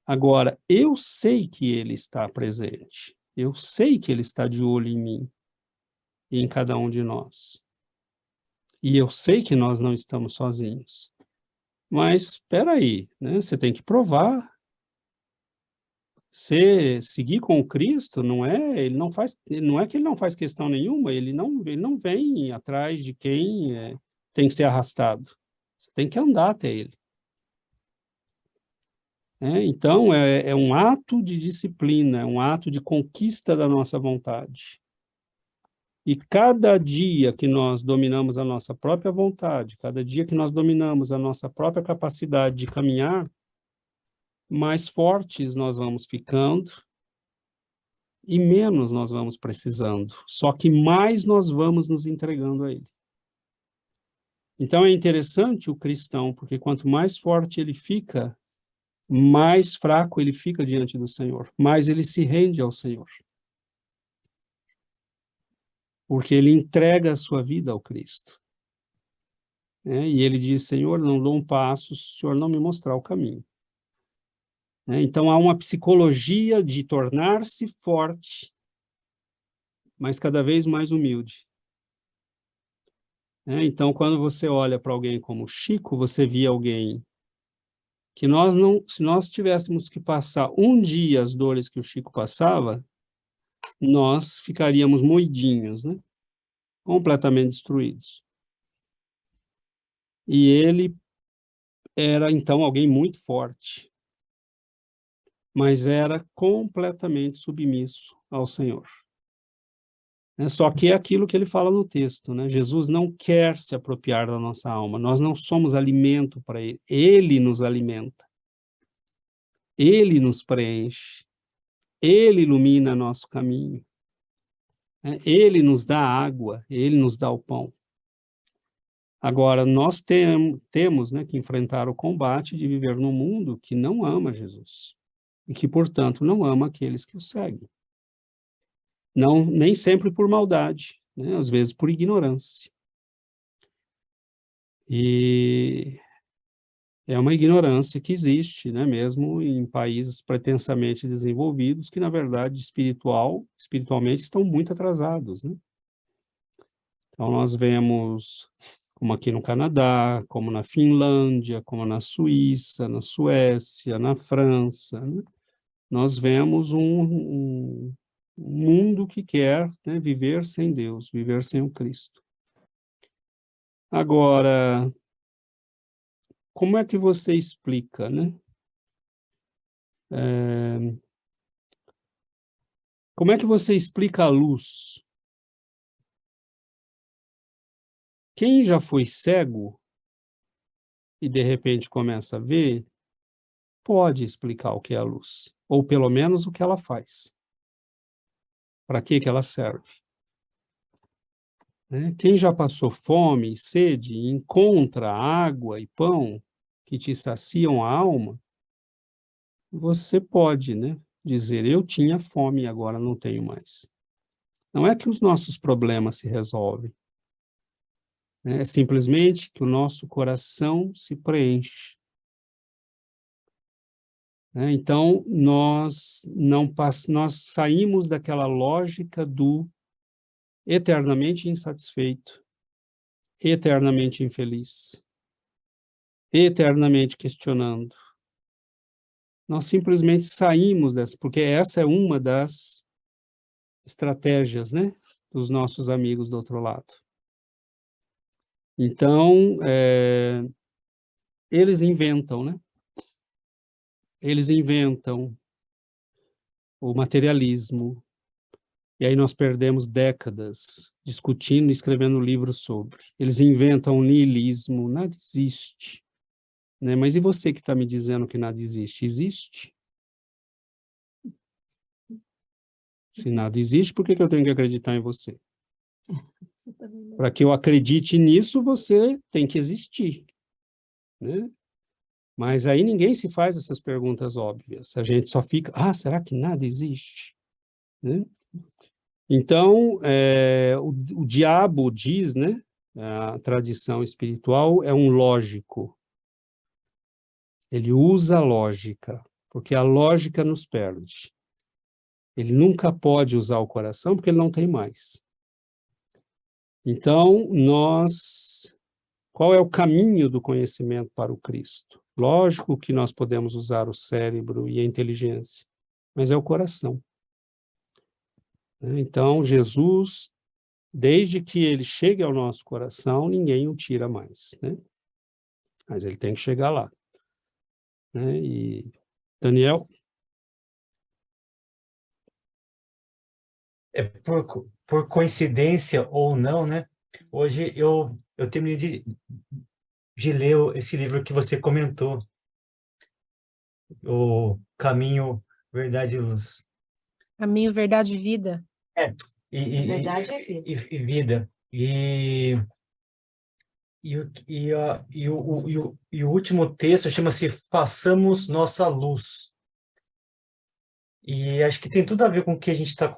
Agora, eu sei que ele está presente. Eu sei que ele está de olho em mim e em cada um de nós. E eu sei que nós não estamos sozinhos. Mas, espera aí, né? Você tem que provar. Você seguir com Cristo não é, não é que ele não faz questão nenhuma, ele não vem atrás de quem tem que ser arrastado. Você tem que andar até ele. Então, é um ato de disciplina, é um ato de conquista da nossa vontade. E cada dia que nós dominamos a nossa própria vontade, cada dia que nós dominamos a nossa própria capacidade de caminhar, mais fortes nós vamos ficando e menos nós vamos precisando. Só que mais nós vamos nos entregando a ele. Então é interessante o cristão, porque quanto mais forte ele fica, mais fraco ele fica diante do Senhor, mais ele se rende ao Senhor. Porque ele entrega a sua vida ao Cristo. E ele diz, Senhor, não dou um passo se o Senhor não me mostrar o caminho. Então, há uma psicologia de tornar-se forte, mas cada vez mais humilde. Então, quando você olha para alguém como Chico, você via alguém que se nós tivéssemos que passar um dia as dores que o Chico passava, nós ficaríamos moidinhos, né? Completamente destruídos. E ele era, então, alguém muito forte, mas era completamente submisso ao Senhor. Só que é aquilo que ele fala no texto, né? Jesus não quer se apropriar da nossa alma, nós não somos alimento para ele, ele nos alimenta, ele nos preenche, ele ilumina nosso caminho, ele nos dá água, ele nos dá o pão. Agora, nós temos, né, que enfrentar o combate de viver num mundo que não ama Jesus, e que, portanto, não ama aqueles que o seguem. Não, nem sempre por maldade, né? Às vezes por ignorância. E é uma ignorância que existe, né? Mesmo em países pretensamente desenvolvidos, que, na verdade, espiritualmente estão muito atrasados, né? Então, nós vemos, como aqui no Canadá, como na Finlândia, como na Suíça, na Suécia, na França, né? Nós vemos um mundo que quer, né, viver sem Deus, viver sem o Cristo. Agora, como é que você explica, né? Como é que você explica a luz? Quem já foi cego e de repente começa a ver, pode explicar o que é a luz, ou pelo menos o que ela faz. Para que ela serve? Quem já passou fome e sede e encontra água e pão que te saciam a alma, você pode, né, dizer, eu tinha fome e agora não tenho mais. Não é que os nossos problemas se resolvem. É simplesmente que o nosso coração se preenche. Então, nós saímos daquela lógica do eternamente insatisfeito, eternamente infeliz, eternamente questionando. Nós simplesmente saímos dessa, porque essa é uma das estratégias, né, dos nossos amigos do outro lado. Então, eles inventam, né? Eles inventam o materialismo, E aí nós perdemos décadas discutindo e escrevendo livros sobre. Eles inventam o niilismo, nada existe. Né? Mas e você que está me dizendo que nada existe? Existe? Se nada existe, por que eu tenho que acreditar em você? Para que eu acredite nisso, você tem que existir. Né? Mas aí ninguém se faz essas perguntas óbvias. A gente só fica, será que nada existe? Né? Então, o diabo diz, né, a tradição espiritual é um lógico. Ele usa a lógica, porque a lógica nos perde. Ele nunca pode usar o coração, porque ele não tem mais. Então, qual é o caminho do conhecimento para o Cristo? Lógico que nós podemos usar o cérebro e a inteligência, mas é o coração. Então, Jesus, desde que ele chegue ao nosso coração, ninguém o tira mais, né? Mas ele tem que chegar lá. Né? E, Daniel? Por coincidência ou não, né? Hoje eu terminei de ler esse livro que você comentou, O Caminho, Verdade e Luz. Caminho, verdade e vida. Verdade é vida. E vida. E o último texto chama-se Façamos Nossa Luz. E acho que tem tudo a ver com o que a gente está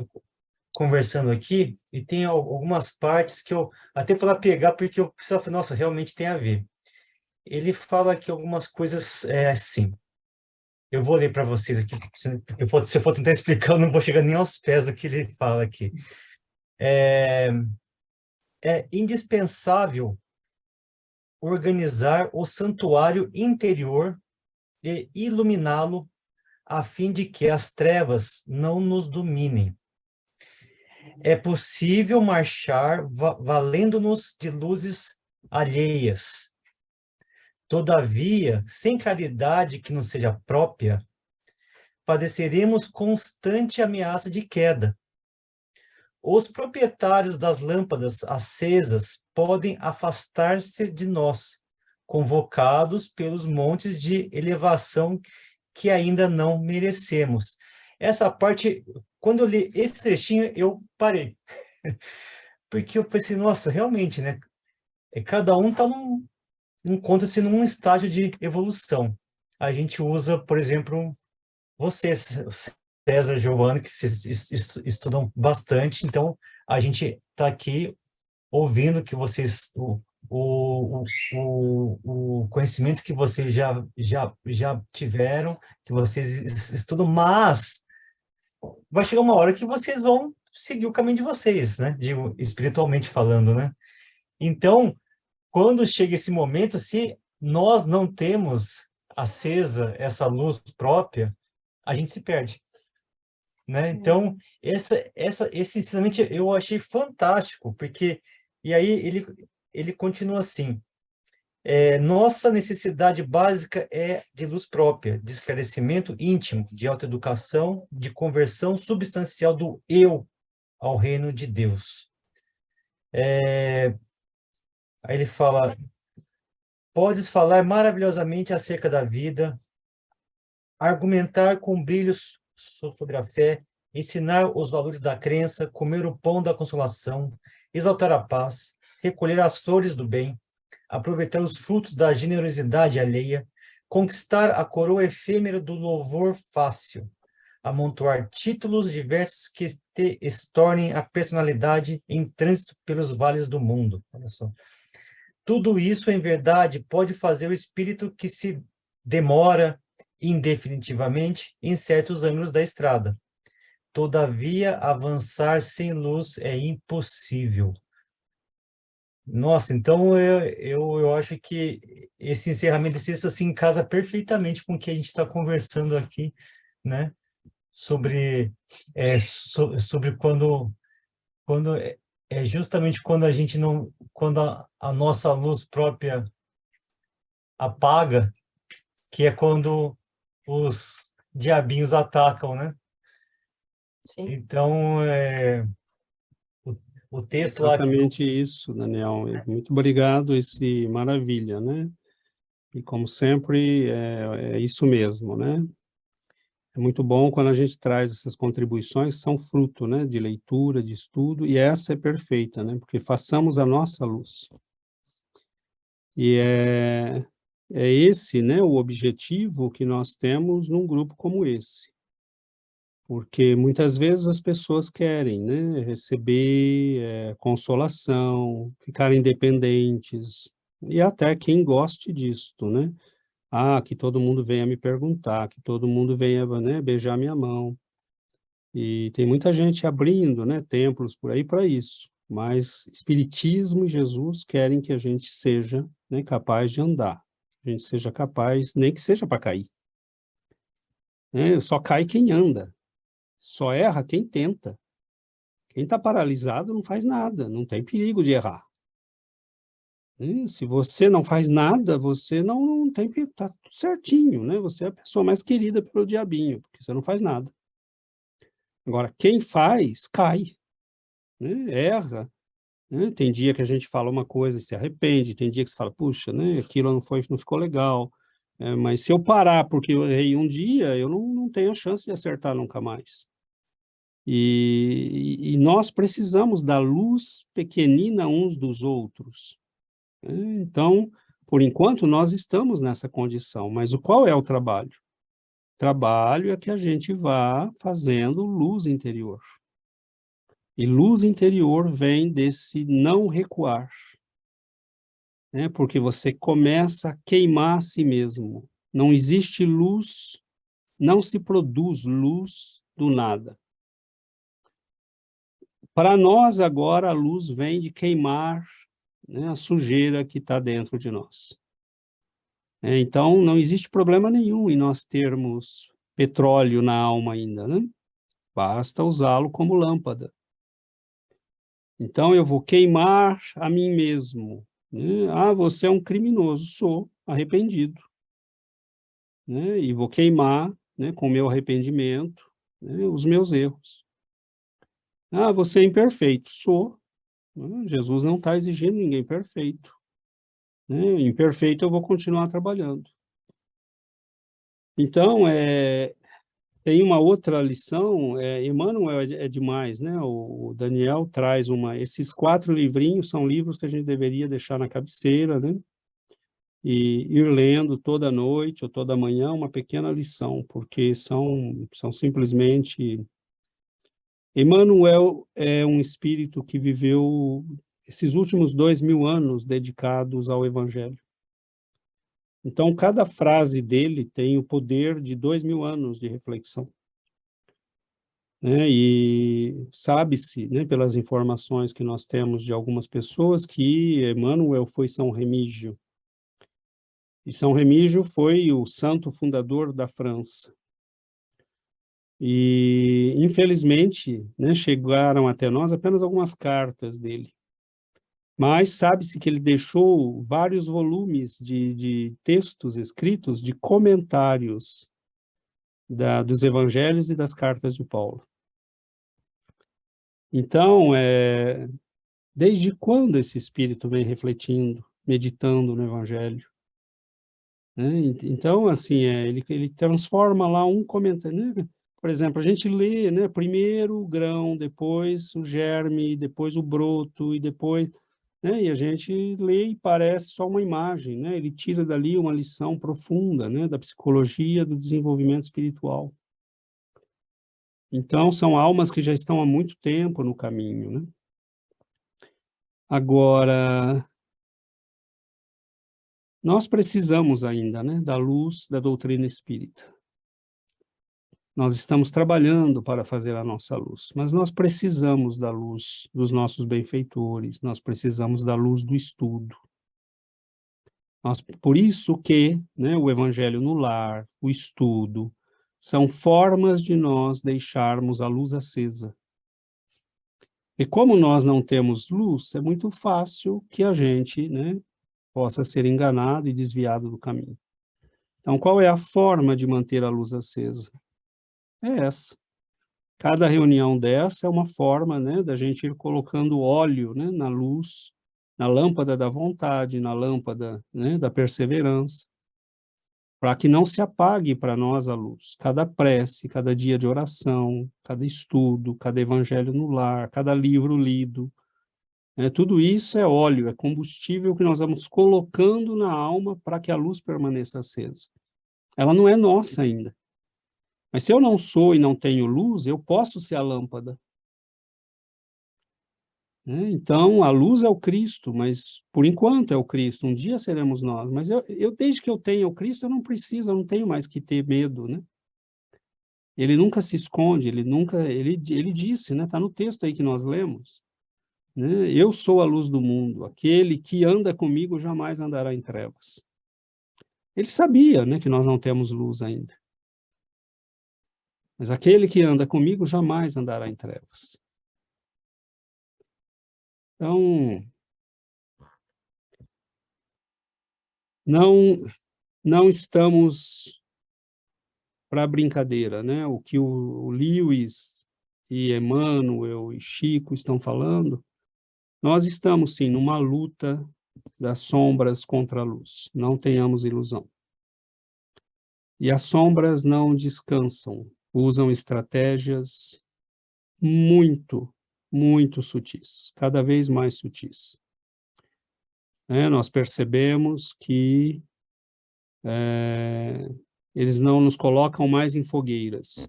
conversando aqui, e tem algumas partes que eu até fui lá pegar, porque eu precisava, nossa, realmente tem a ver. Ele fala aqui algumas coisas assim. Eu vou ler para vocês aqui, se eu for tentar explicar, eu não vou chegar nem aos pés do que ele fala aqui. É indispensável organizar o santuário interior e iluminá-lo a fim de que as trevas não nos dominem. É possível marchar valendo-nos de luzes alheias. Todavia, sem claridade que nos seja própria, padeceremos constante ameaça de queda. Os proprietários das lâmpadas acesas podem afastar-se de nós, convocados pelos montes de elevação que ainda não merecemos. Essa parte, quando eu li esse trechinho, eu parei. Porque eu pensei, nossa, realmente, né? Cada um está encontra-se num estágio de evolução. A gente usa, por exemplo, vocês, César, Giovanni, que estudam bastante, então a gente está aqui ouvindo que vocês, o conhecimento que vocês já tiveram, que vocês estudam, mas vai chegar uma hora que vocês vão seguir o caminho de vocês, né? Digo, espiritualmente falando, né? Então, quando chega esse momento, se nós não temos acesa essa luz própria, a gente se perde, né? Então, esse ensinamento eu achei fantástico, porque, e aí ele continua assim, nossa necessidade básica é de luz própria, de esclarecimento íntimo, de autoeducação, de conversão substancial do eu ao reino de Deus. Aí ele fala, podes falar maravilhosamente acerca da vida, argumentar com brilhos sobre a fé, ensinar os valores da crença, comer o pão da consolação, exaltar a paz, recolher as flores do bem, aproveitar os frutos da generosidade alheia, conquistar a coroa efêmera do louvor fácil, amontoar títulos diversos que te estornem a personalidade em trânsito pelos vales do mundo. Olha só. Tudo isso, em verdade, pode fazer o espírito que se demora indefinitivamente em certos ângulos da estrada. Todavia, avançar sem luz é impossível. Nossa, então eu acho que esse encerramento desse texto assim, casa perfeitamente com o que a gente está conversando aqui, né? Sobre quando justamente quando a gente não, quando a nossa luz própria apaga, que é quando os diabinhos atacam, né? Sim. Então, o texto lá que Exatamente isso, Daniel. Muito obrigado, esse maravilha, né? E como sempre, é isso mesmo, né? É muito bom quando a gente traz essas contribuições que são fruto, né, de leitura, de estudo, e essa é perfeita, né? Porque façamos a nossa luz. E é esse, né, o objetivo que nós temos num grupo como esse. Porque muitas vezes as pessoas querem, né, receber consolação, ficar independentes, e até quem goste disto, né? Ah, que todo mundo venha me perguntar, que todo mundo venha, né, beijar minha mão. E tem muita gente abrindo, né, templos por aí para isso. Mas Espiritismo e Jesus querem que a gente seja, né, capaz de andar. A gente seja capaz, nem que seja para cair. Né? Só cai quem anda. Só erra quem tenta. Quem está paralisado não faz nada, não tem perigo de errar. Se você não faz nada, você não tem perigo, está tudo certinho, né? Você é a pessoa mais querida pelo diabinho, porque você não faz nada. Agora, quem faz, cai, né? Erra, né? Tem dia que a gente fala uma coisa e se arrepende, tem dia que você fala, puxa, né? Aquilo não ficou legal. Mas se eu parar porque eu errei um dia, eu não tenho chance de acertar nunca mais. E nós precisamos da luz pequenina uns dos outros. Então, por enquanto, nós estamos nessa condição, mas qual é o trabalho? O trabalho é que a gente vá fazendo luz interior. E luz interior vem desse não recuar, né? Porque você começa a queimar a si mesmo. Não existe luz, não se produz luz do nada. Para nós, agora, a luz vem de queimar, né, a sujeira que está dentro de nós. Então, não existe problema nenhum em nós termos petróleo na alma ainda, né? Basta usá-lo como lâmpada. Então, eu vou queimar a mim mesmo, né? Ah, você é um criminoso, sou arrependido, né? E vou queimar, né, com o meu arrependimento, né, os meus erros. Ah, você é imperfeito, sou. Jesus não está exigindo ninguém perfeito. Né? Imperfeito eu vou continuar trabalhando. Então, tem uma outra lição, Emmanuel é demais, né? O Daniel traz esses 4 livrinhos são livros que a gente deveria deixar na cabeceira, né? E ir lendo toda noite ou toda manhã uma pequena lição, porque são simplesmente... Emmanuel é um espírito que viveu esses últimos 2000 anos dedicados ao Evangelho. Então, cada frase dele tem o poder de 2000 anos de reflexão. Né? E sabe-se, né, pelas informações que nós temos de algumas pessoas, que Emmanuel foi São Remígio. E São Remígio foi o santo fundador da França. E, infelizmente, né, chegaram até nós apenas algumas cartas dele. Mas sabe-se que ele deixou vários volumes de textos escritos, de comentários dos evangelhos e das cartas de Paulo. Então, desde quando esse espírito vem refletindo, meditando no evangelho? Né? Então, assim, ele transforma lá um comentário, né? Por exemplo, a gente lê, né, primeiro o grão, depois o germe, depois o broto, e depois... Né, e a gente lê e parece só uma imagem, né? Ele tira dali uma lição profunda, né, da psicologia, do desenvolvimento espiritual. Então, são almas que já estão há muito tempo no caminho, né? Agora, nós precisamos ainda, né, da luz da doutrina espírita. Nós estamos trabalhando para fazer a nossa luz, mas nós precisamos da luz dos nossos benfeitores, nós precisamos da luz do estudo. Por isso que, né, o evangelho no lar, o estudo, são formas de nós deixarmos a luz acesa. E como nós não temos luz, é muito fácil que a gente, né, possa ser enganado e desviado do caminho. Então, qual é a forma de manter a luz acesa? É essa. Cada reunião dessa é uma forma, né, da gente ir colocando óleo, né, na luz, na lâmpada da vontade, na lâmpada, né, da perseverança, para que não se apague para nós a luz. Cada prece, cada dia de oração, cada estudo, cada evangelho no lar, cada livro lido, tudo isso é óleo, é combustível que nós vamos colocando na alma para que a luz permaneça acesa. Ela não é nossa ainda. Mas se eu não sou e não tenho luz, eu posso ser a lâmpada. Então, a luz é o Cristo, mas por enquanto é o Cristo. Um dia seremos nós. Mas desde que eu tenha o Cristo, eu não tenho mais que ter medo, né? Ele nunca se esconde, ele disse, né? Está no texto aí que nós lemos, né? Eu sou a luz do mundo, aquele que anda comigo jamais andará em trevas. Ele sabia, né, que nós não temos luz ainda. Mas aquele que anda comigo jamais andará em trevas. Então, não estamos para brincadeira, né? O que o Lewis e Emmanuel e Chico estão falando, nós estamos, sim, numa luta das sombras contra a luz. Não tenhamos ilusão. E as sombras não descansam, usam estratégias muito, muito sutis, cada vez mais sutis. Nós percebemos que eles não nos colocam mais em fogueiras.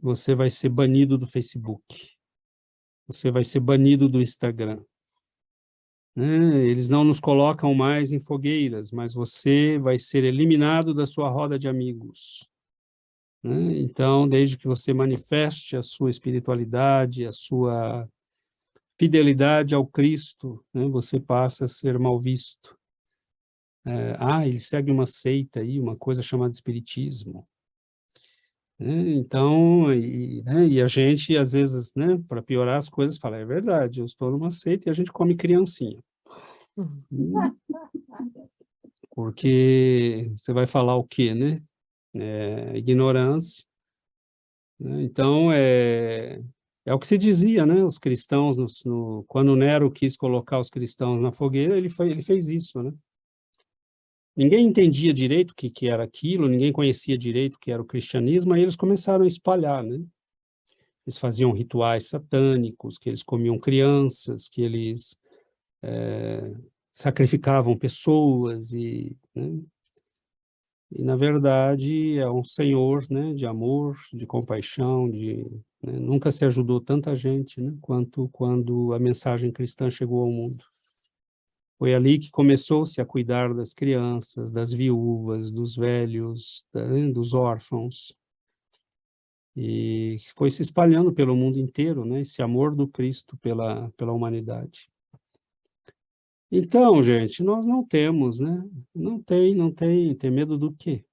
Você vai ser banido do Facebook. Você vai ser banido do Instagram. Eles não nos colocam mais em fogueiras, mas você vai ser eliminado da sua roda de amigos. Então, desde que você manifeste a sua espiritualidade, a sua fidelidade ao Cristo, você passa a ser mal visto. Ele segue uma seita aí, uma coisa chamada espiritismo. Então, e a gente, às vezes, para piorar as coisas, fala, é verdade, eu estou numa seita e a gente come criancinha. Porque você vai falar o quê, né? Ignorância. Então, é o que se dizia, né? Os cristãos, quando Nero quis colocar os cristãos na fogueira, ele fez isso, né? Ninguém entendia direito o que era aquilo, ninguém conhecia direito o que era o cristianismo, aí eles começaram a espalhar, né? Eles faziam rituais satânicos, que eles comiam crianças, que eles sacrificavam pessoas, né? E, na verdade, é um Senhor, né, de amor, de compaixão, né, nunca se ajudou tanta gente, né, quanto quando a mensagem cristã chegou ao mundo. Foi ali que começou-se a cuidar das crianças, das viúvas, dos velhos, dos órfãos. E foi se espalhando pelo mundo inteiro, né, esse amor do Cristo pela humanidade. Então, gente, nós não temos, né? Não tem medo do quê?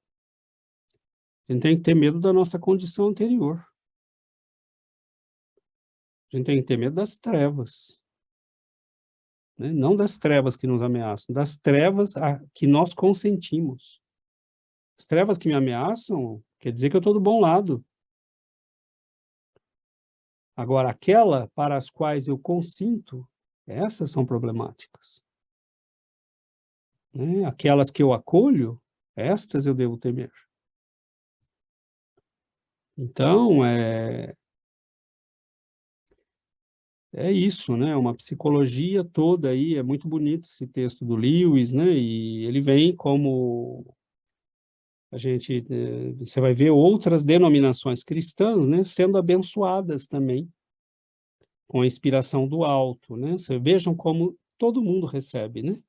A gente tem que ter medo da nossa condição anterior. A gente tem que ter medo das trevas. Né? Não das trevas que nos ameaçam, das trevas que nós consentimos. As trevas que me ameaçam, quer dizer que eu estou do bom lado. Agora, aquela para as quais eu consinto, essas são problemáticas. Aquelas que eu acolho, estas eu devo temer. Então, é isso, né? Uma psicologia toda aí, é muito bonito esse texto do Lewis, né? E ele vem como você vai ver outras denominações cristãs, né, sendo abençoadas também com a inspiração do alto, né? Vocês vejam como todo mundo recebe, né?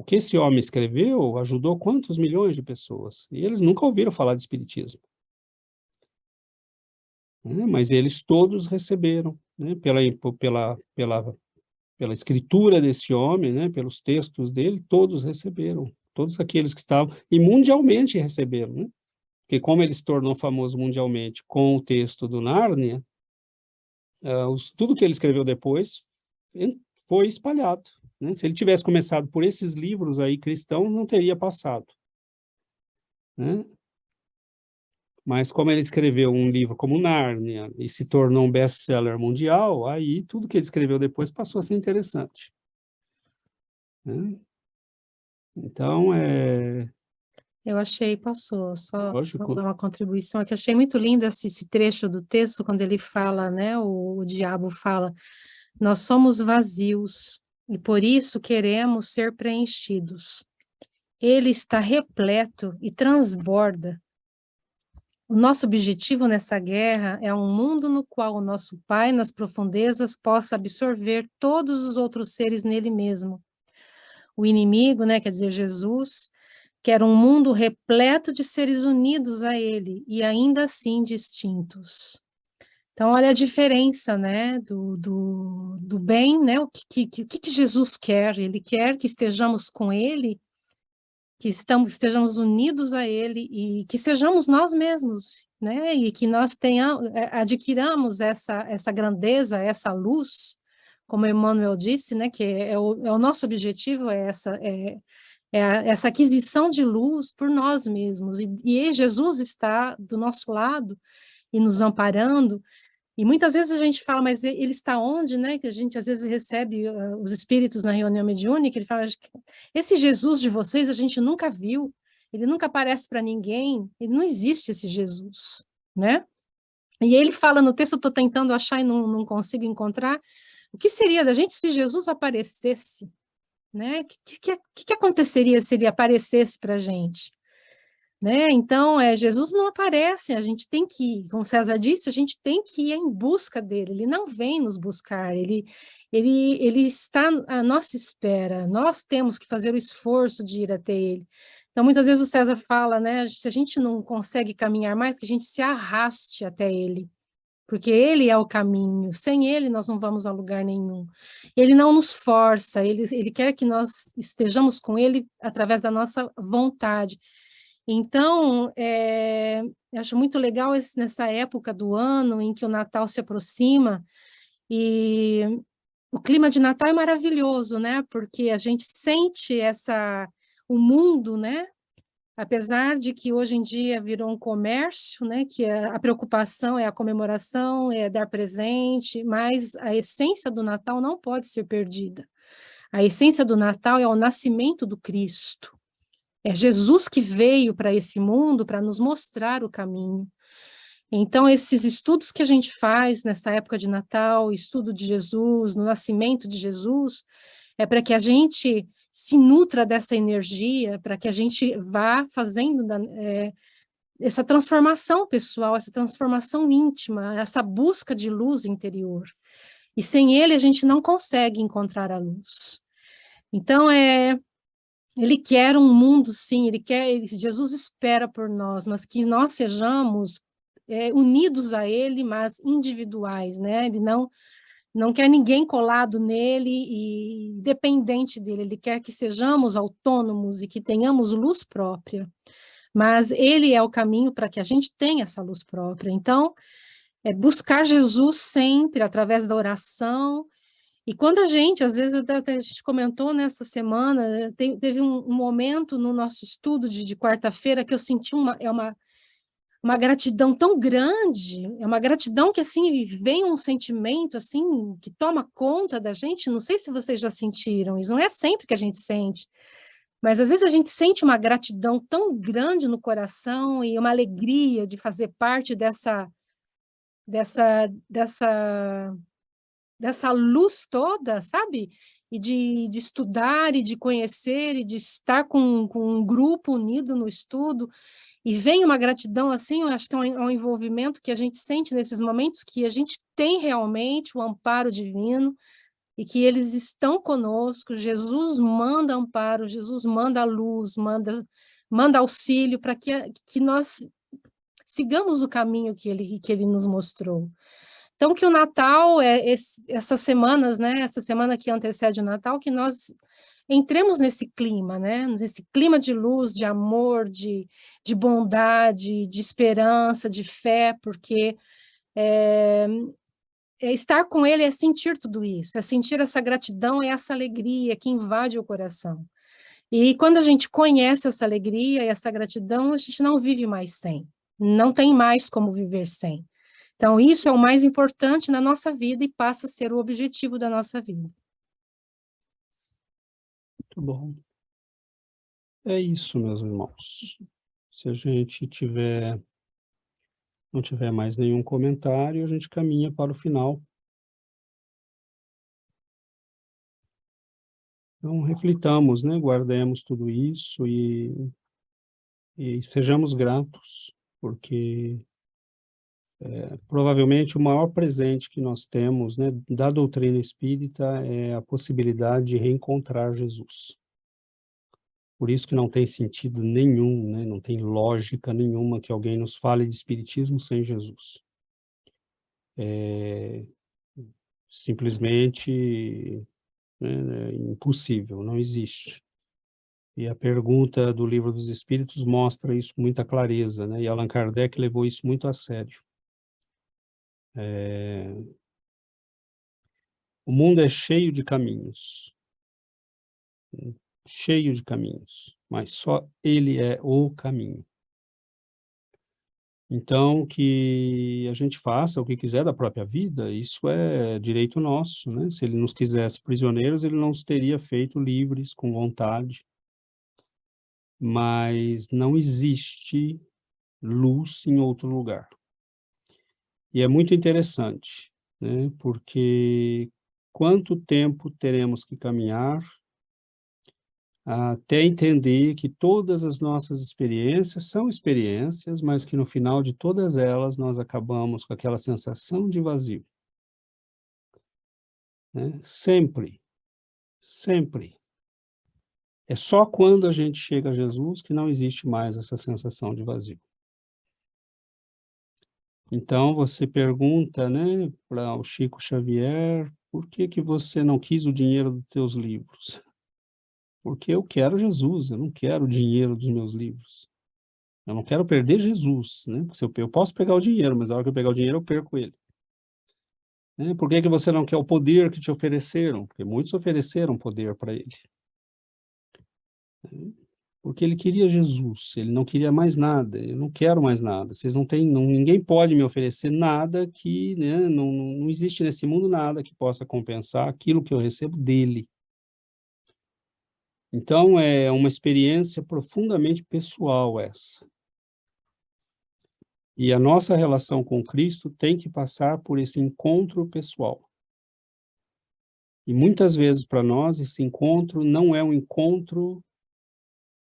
O que esse homem escreveu ajudou quantos milhões de pessoas? E eles nunca ouviram falar de espiritismo. Mas eles todos receberam, né? Pela escritura desse homem, né? Pelos textos dele, todos receberam. Todos aqueles que estavam, e mundialmente receberam, né? Porque como ele se tornou famoso mundialmente com o texto do Nárnia, tudo que ele escreveu depois foi espalhado. Né? Se ele tivesse começado por esses livros aí cristãos, não teria passado. Né? Mas como ele escreveu um livro como Nárnia e se tornou um best-seller mundial, aí tudo que ele escreveu depois passou a ser interessante, né? Então, Eu achei, posso só lógico. dar uma contribuição, é que eu achei muito lindo esse trecho do texto, quando ele fala, né, o diabo fala, nós somos vazios e por isso queremos ser preenchidos. Ele está repleto e transborda. O nosso objetivo nessa guerra é um mundo no qual o nosso Pai, nas profundezas, possa absorver todos os outros seres nele mesmo. O inimigo, né, quer dizer, Jesus, quer um mundo repleto de seres unidos a ele e ainda assim distintos. Então, olha a diferença, né, do bem, né, o que Jesus quer? Ele quer que estejamos com ele, que estejamos unidos a ele e que sejamos nós mesmos, né, e que nós adquiramos essa grandeza, essa luz, como Emmanuel disse, né, que é o nosso objetivo, essa aquisição de luz por nós mesmos, e Jesus está do nosso lado e nos amparando, e muitas vezes a gente fala, mas ele está onde, né? Que a gente às vezes recebe os espíritos na reunião mediúnica, ele fala, esse Jesus de vocês a gente nunca viu, ele nunca aparece para ninguém, ele não existe esse Jesus, né? E ele fala no texto, eu estou tentando achar e não consigo encontrar, o que seria da gente se Jesus aparecesse, né? O que aconteceria se ele aparecesse para a gente? Né? Então, Jesus não aparece, a gente tem que ir, como César disse, a gente tem que ir em busca dele, ele não vem nos buscar, ele está à nossa espera, nós temos que fazer o esforço de ir até ele. Então, muitas vezes o César fala, né, se a gente não consegue caminhar mais, que a gente se arraste até ele, porque ele é o caminho, sem ele nós não vamos a lugar nenhum. Ele não nos força, ele quer que nós estejamos com ele através da nossa vontade. Então, eu acho muito legal nessa época do ano em que o Natal se aproxima, e o clima de Natal é maravilhoso, né? Porque a gente sente o mundo, né? Apesar de que hoje em dia virou um comércio, né? Que a preocupação é a comemoração, é dar presente, mas a essência do Natal não pode ser perdida. A essência do Natal é o nascimento do Cristo. É Jesus que veio para esse mundo para nos mostrar o caminho. Então, esses estudos que a gente faz nessa época de Natal, estudo de Jesus, no nascimento de Jesus, é para que a gente se nutra dessa energia, para que a gente vá fazendo essa transformação pessoal, essa transformação íntima, essa busca de luz interior. E sem ele a gente não consegue encontrar a luz. Então, ele quer um mundo, sim, Jesus espera por nós, mas que nós sejamos unidos a ele, mas individuais, né? Ele não quer ninguém colado nele e dependente dele, ele quer que sejamos autônomos e que tenhamos luz própria, mas ele é o caminho para que a gente tenha essa luz própria. Então, buscar Jesus sempre, através da oração. E quando às vezes a gente comentou nessa semana, teve um momento no nosso estudo de quarta-feira que eu senti uma gratidão tão grande, é uma gratidão que assim vem um sentimento assim que toma conta da gente, não sei se vocês já sentiram, isso não é sempre que a gente sente, mas às vezes a gente sente uma gratidão tão grande no coração e uma alegria de fazer parte dessa luz toda, sabe? E de estudar, e de conhecer, e de estar com um grupo unido no estudo, e vem uma gratidão, assim, eu acho que é um envolvimento que a gente sente nesses momentos, que a gente tem realmente o amparo divino, e que eles estão conosco, Jesus manda amparo, Jesus manda luz, manda auxílio, para que nós sigamos o caminho que ele nos mostrou. Então, que o Natal, essas semanas, né, essa semana que antecede o Natal, que nós entremos nesse clima, né, nesse clima de luz, de amor, de bondade, de esperança, de fé, porque estar com ele é sentir tudo isso, é sentir essa gratidão, é essa alegria que invade o coração. E quando a gente conhece essa alegria e essa gratidão, a gente não vive mais sem. Não tem mais como viver sem. Então, isso é o mais importante na nossa vida e passa a ser o objetivo da nossa vida. Muito bom. É isso, meus irmãos. Se a gente não tiver mais nenhum comentário, a gente caminha para o final. Então, reflitamos, né? Guardemos tudo isso e sejamos gratos, porque provavelmente o maior presente que nós temos, né, da doutrina espírita é a possibilidade de reencontrar Jesus. Por isso que não tem sentido nenhum, né, não tem lógica nenhuma que alguém nos fale de espiritismo sem Jesus. É simplesmente, né, impossível, não existe. E a pergunta do Livro dos Espíritos mostra isso com muita clareza, né? E Allan Kardec levou isso muito a sério. O mundo é cheio de caminhos, mas só ele é o caminho. Então, que a gente faça o que quiser da própria vida, isso é direito nosso, né? Se ele nos quisesse prisioneiros, ele não os teria feito livres, com vontade. Mas não existe luz em outro lugar. E é muito interessante, né? Porque quanto tempo teremos que caminhar até entender que todas as nossas experiências são experiências, mas que no final de todas elas nós acabamos com aquela sensação de vazio. Né? Sempre, sempre. É só quando a gente chega a Jesus que não existe mais essa sensação de vazio. Então você pergunta, né, para o Chico Xavier, por que que você não quis o dinheiro dos teus livros? Porque eu quero Jesus, eu não quero o dinheiro dos meus livros. Eu não quero perder Jesus, né? Porque eu posso pegar o dinheiro, mas na hora que eu pegar o dinheiro, eu perco ele. Né? Por que que você não quer o poder que te ofereceram? Porque muitos ofereceram poder para ele. Porque ele queria Jesus, ele não queria mais nada, eu não quero mais nada. Vocês não têm, ninguém pode me oferecer nada que, né, não existe nesse mundo nada que possa compensar aquilo que eu recebo dele. Então, é uma experiência profundamente pessoal essa. E a nossa relação com Cristo tem que passar por esse encontro pessoal. E muitas vezes para nós esse encontro não é um encontro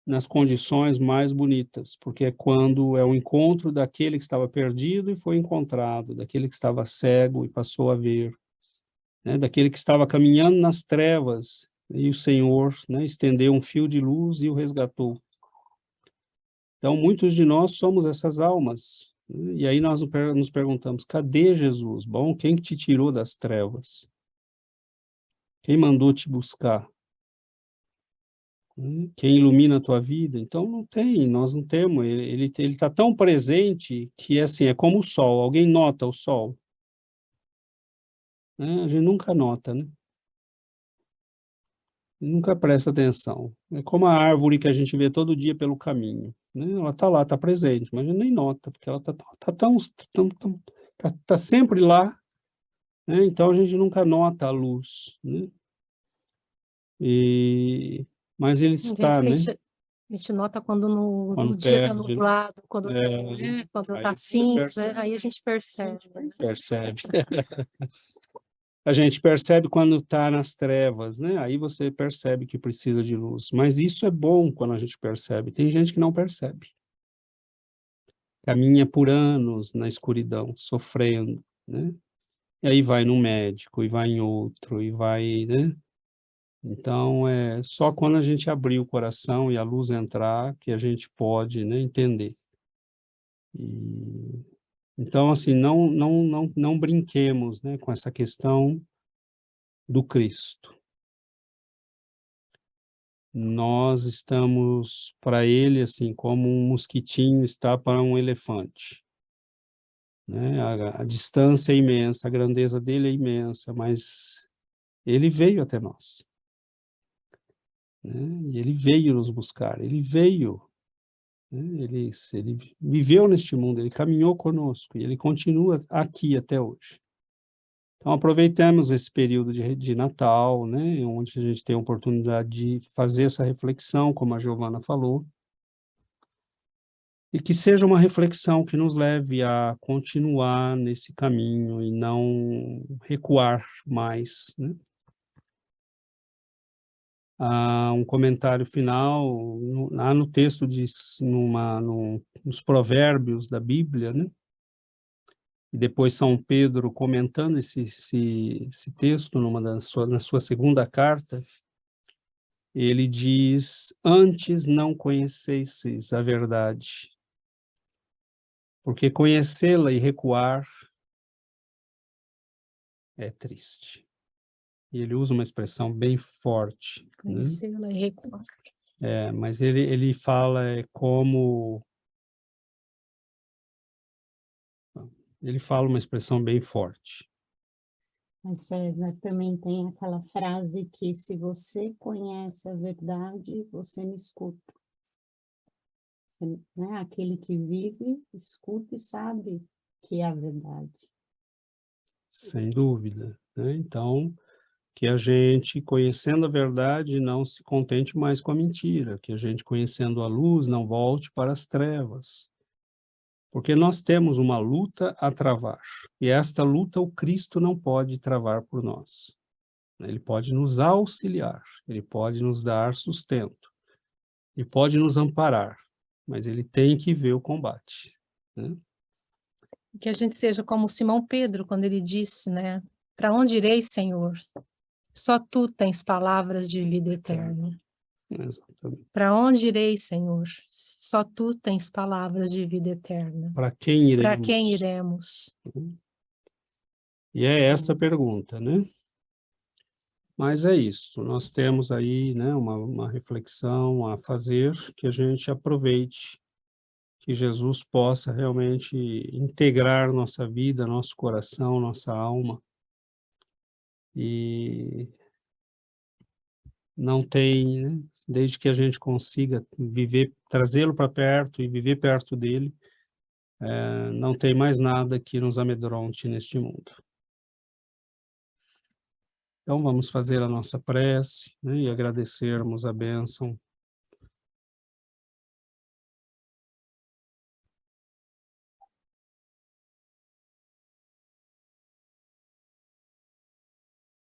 nas condições mais bonitas, porque é quando é o encontro daquele que estava perdido e foi encontrado, daquele que estava cego e passou a ver, né, daquele que estava caminhando nas trevas e o Senhor, né, estendeu um fio de luz e o resgatou. Então, muitos de nós somos essas almas, né, e aí nós nos perguntamos, cadê Jesus? Bom, quem que te tirou das trevas? Quem mandou te buscar? Quem ilumina a tua vida? Então não tem, nós não temos, ele está tão presente que assim, é como o sol, alguém nota o sol? Né? A gente nunca nota, né? Nunca presta atenção. É como a árvore que a gente vê todo dia pelo caminho, né? Ela está lá, está presente, mas a gente nem nota, porque ela tá sempre lá, né? Então a gente nunca nota a luz, né? Mas ele está, né? A gente nota quando no dia está perde, nublado, quando está cinza, aí a gente percebe. Percebe. A gente percebe quando está nas trevas, né? Aí você percebe que precisa de luz. Mas isso é bom quando a gente percebe. Tem gente que não percebe. Caminha por anos na escuridão, sofrendo, né? E aí vai num médico, e vai em outro, e vai, né? Então, é só quando a gente abrir o coração e a luz entrar que a gente pode, né, entender. Então, assim, não brinquemos, né, com essa questão do Cristo. Nós estamos para ele, assim, como um mosquitinho está para um elefante. Né? A distância é imensa, a grandeza dele é imensa, mas ele veio até nós. Né? E ele veio nos buscar, ele veio, né? Ele viveu neste mundo, ele caminhou conosco e ele continua aqui até hoje. Então, aproveitemos esse período de Natal, né, onde a gente tem a oportunidade de fazer essa reflexão, como a Giovana falou, e que seja uma reflexão que nos leve a continuar nesse caminho e não recuar mais, né? Um comentário final, lá no texto, nos provérbios da Bíblia, né? E depois São Pedro comentando esse texto na sua segunda carta, ele diz: antes não conhecesseis a verdade, porque conhecê-la e recuar é triste. E ele usa uma expressão bem forte, né? Conhecê-la e recuar. Mas ele fala como... Ele fala uma expressão bem forte. Mas, César, também tem aquela frase que se você conhece a verdade, você me escuta. Né? Aquele que vive, escuta e sabe que é a verdade. Sem dúvida, né? Então, que a gente, conhecendo a verdade, não se contente mais com a mentira, que a gente, conhecendo a luz, não volte para as trevas. Porque nós temos uma luta a travar, e esta luta o Cristo não pode travar por nós. Ele pode nos auxiliar, ele pode nos dar sustento, ele pode nos amparar, mas ele tem que ver o combate, né? Que a gente seja como Simão Pedro, quando ele disse, né? Para onde irei, Senhor? Só tu tens palavras de vida eterna. Exatamente. Para onde irei, Senhor? Só tu tens palavras de vida eterna. Para quem iremos? Para quem iremos? E é esta a pergunta, né? Mas é isso, nós temos aí, né, uma reflexão a fazer, que a gente aproveite, que Jesus possa realmente integrar nossa vida, nosso coração, nossa alma, e não tem, né, desde que a gente consiga viver, trazê-lo para perto e viver perto dele, não tem mais nada que nos amedronte neste mundo. Então vamos fazer a nossa prece, né, e agradecermos a bênção.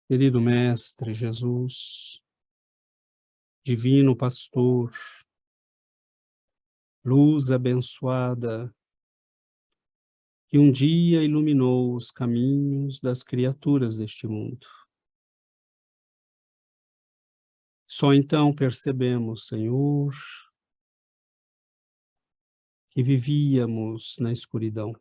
Querido Mestre Jesus, Divino Pastor, luz abençoada, que um dia iluminou os caminhos das criaturas deste mundo. Só então percebemos, Senhor, que vivíamos na escuridão.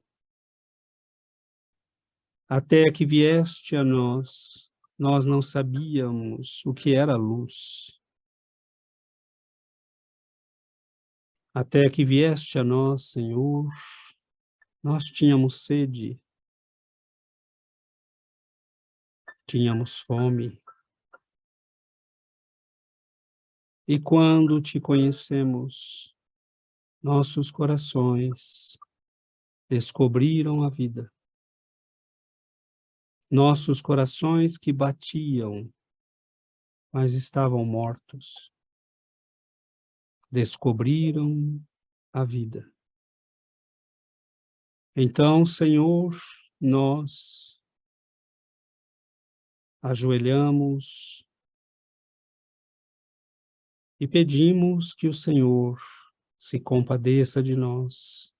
Até que vieste a nós, nós não sabíamos o que era luz. Até que vieste a nós, Senhor, nós tínhamos sede, tínhamos fome. E quando te conhecemos, nossos corações descobriram a vida. Nossos corações que batiam, mas estavam mortos, descobriram a vida. Então, Senhor, nós ajoelhamos e pedimos que o Senhor se compadeça de nós,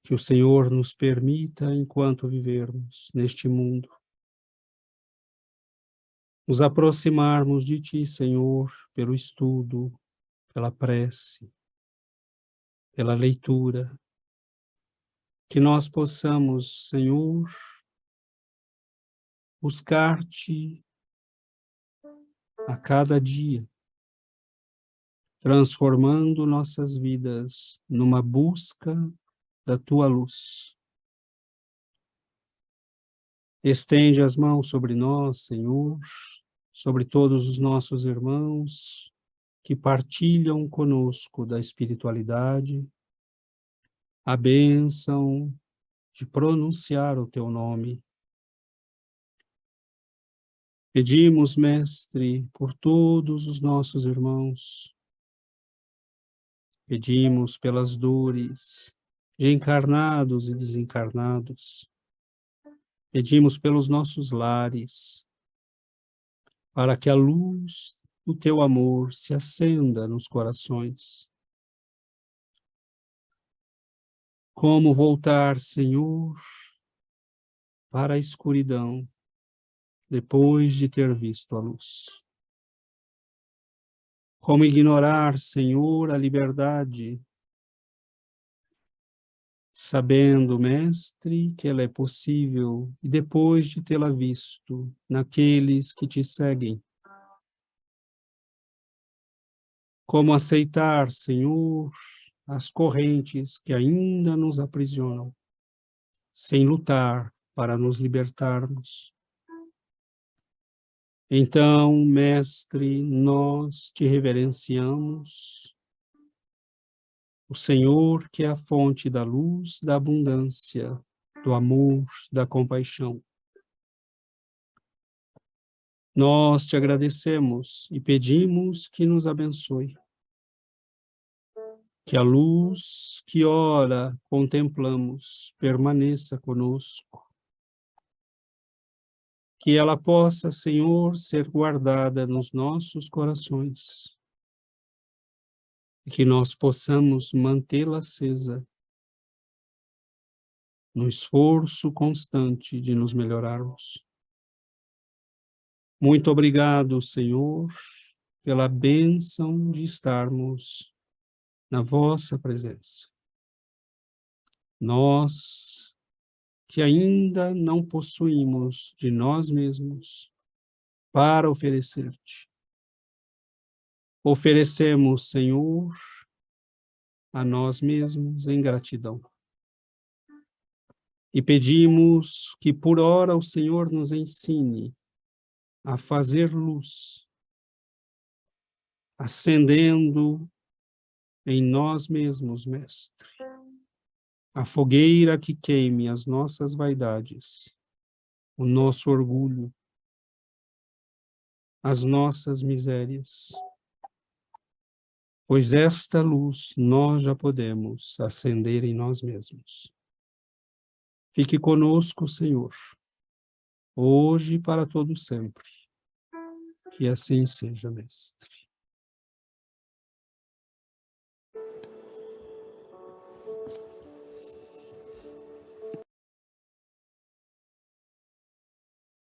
que o Senhor nos permita, enquanto vivermos neste mundo, nos aproximarmos de Ti, Senhor, pelo estudo, pela prece, pela leitura, que nós possamos, Senhor, buscar-Te a cada dia, transformando nossas vidas numa busca da Tua luz. Estende as mãos sobre nós, Senhor, sobre todos os nossos irmãos, que partilham conosco da espiritualidade, a bênção de pronunciar o teu nome. Pedimos, Mestre, por todos os nossos irmãos. Pedimos pelas dores de encarnados e desencarnados. Pedimos pelos nossos lares, para que a luz do teu amor se acenda nos corações. Como voltar, Senhor, para a escuridão, depois de ter visto a luz? Como ignorar, Senhor, a liberdade, sabendo, Mestre, que ela é possível, e depois de tê-la visto naqueles que te seguem? Como aceitar, Senhor, as correntes que ainda nos aprisionam, sem lutar para nos libertarmos? Então, Mestre, nós te reverenciamos, o Senhor que é a fonte da luz, da abundância, do amor, da compaixão. Nós te agradecemos e pedimos que nos abençoe. Que a luz que ora contemplamos permaneça conosco. Que ela possa, Senhor, ser guardada nos nossos corações. E que nós possamos mantê-la acesa no esforço constante de nos melhorarmos. Muito obrigado, Senhor, pela bênção de estarmos na vossa presença. Nós que ainda não possuímos de nós mesmos para oferecer-te. Oferecemos, Senhor, a nós mesmos em gratidão. E pedimos que por ora o Senhor nos ensine a fazer luz, acendendo em nós mesmos, Mestre, a fogueira que queime as nossas vaidades, o nosso orgulho, as nossas misérias, pois esta luz nós já podemos acender em nós mesmos. Fique conosco, Senhor, hoje e para todo sempre. Que assim seja, Mestre.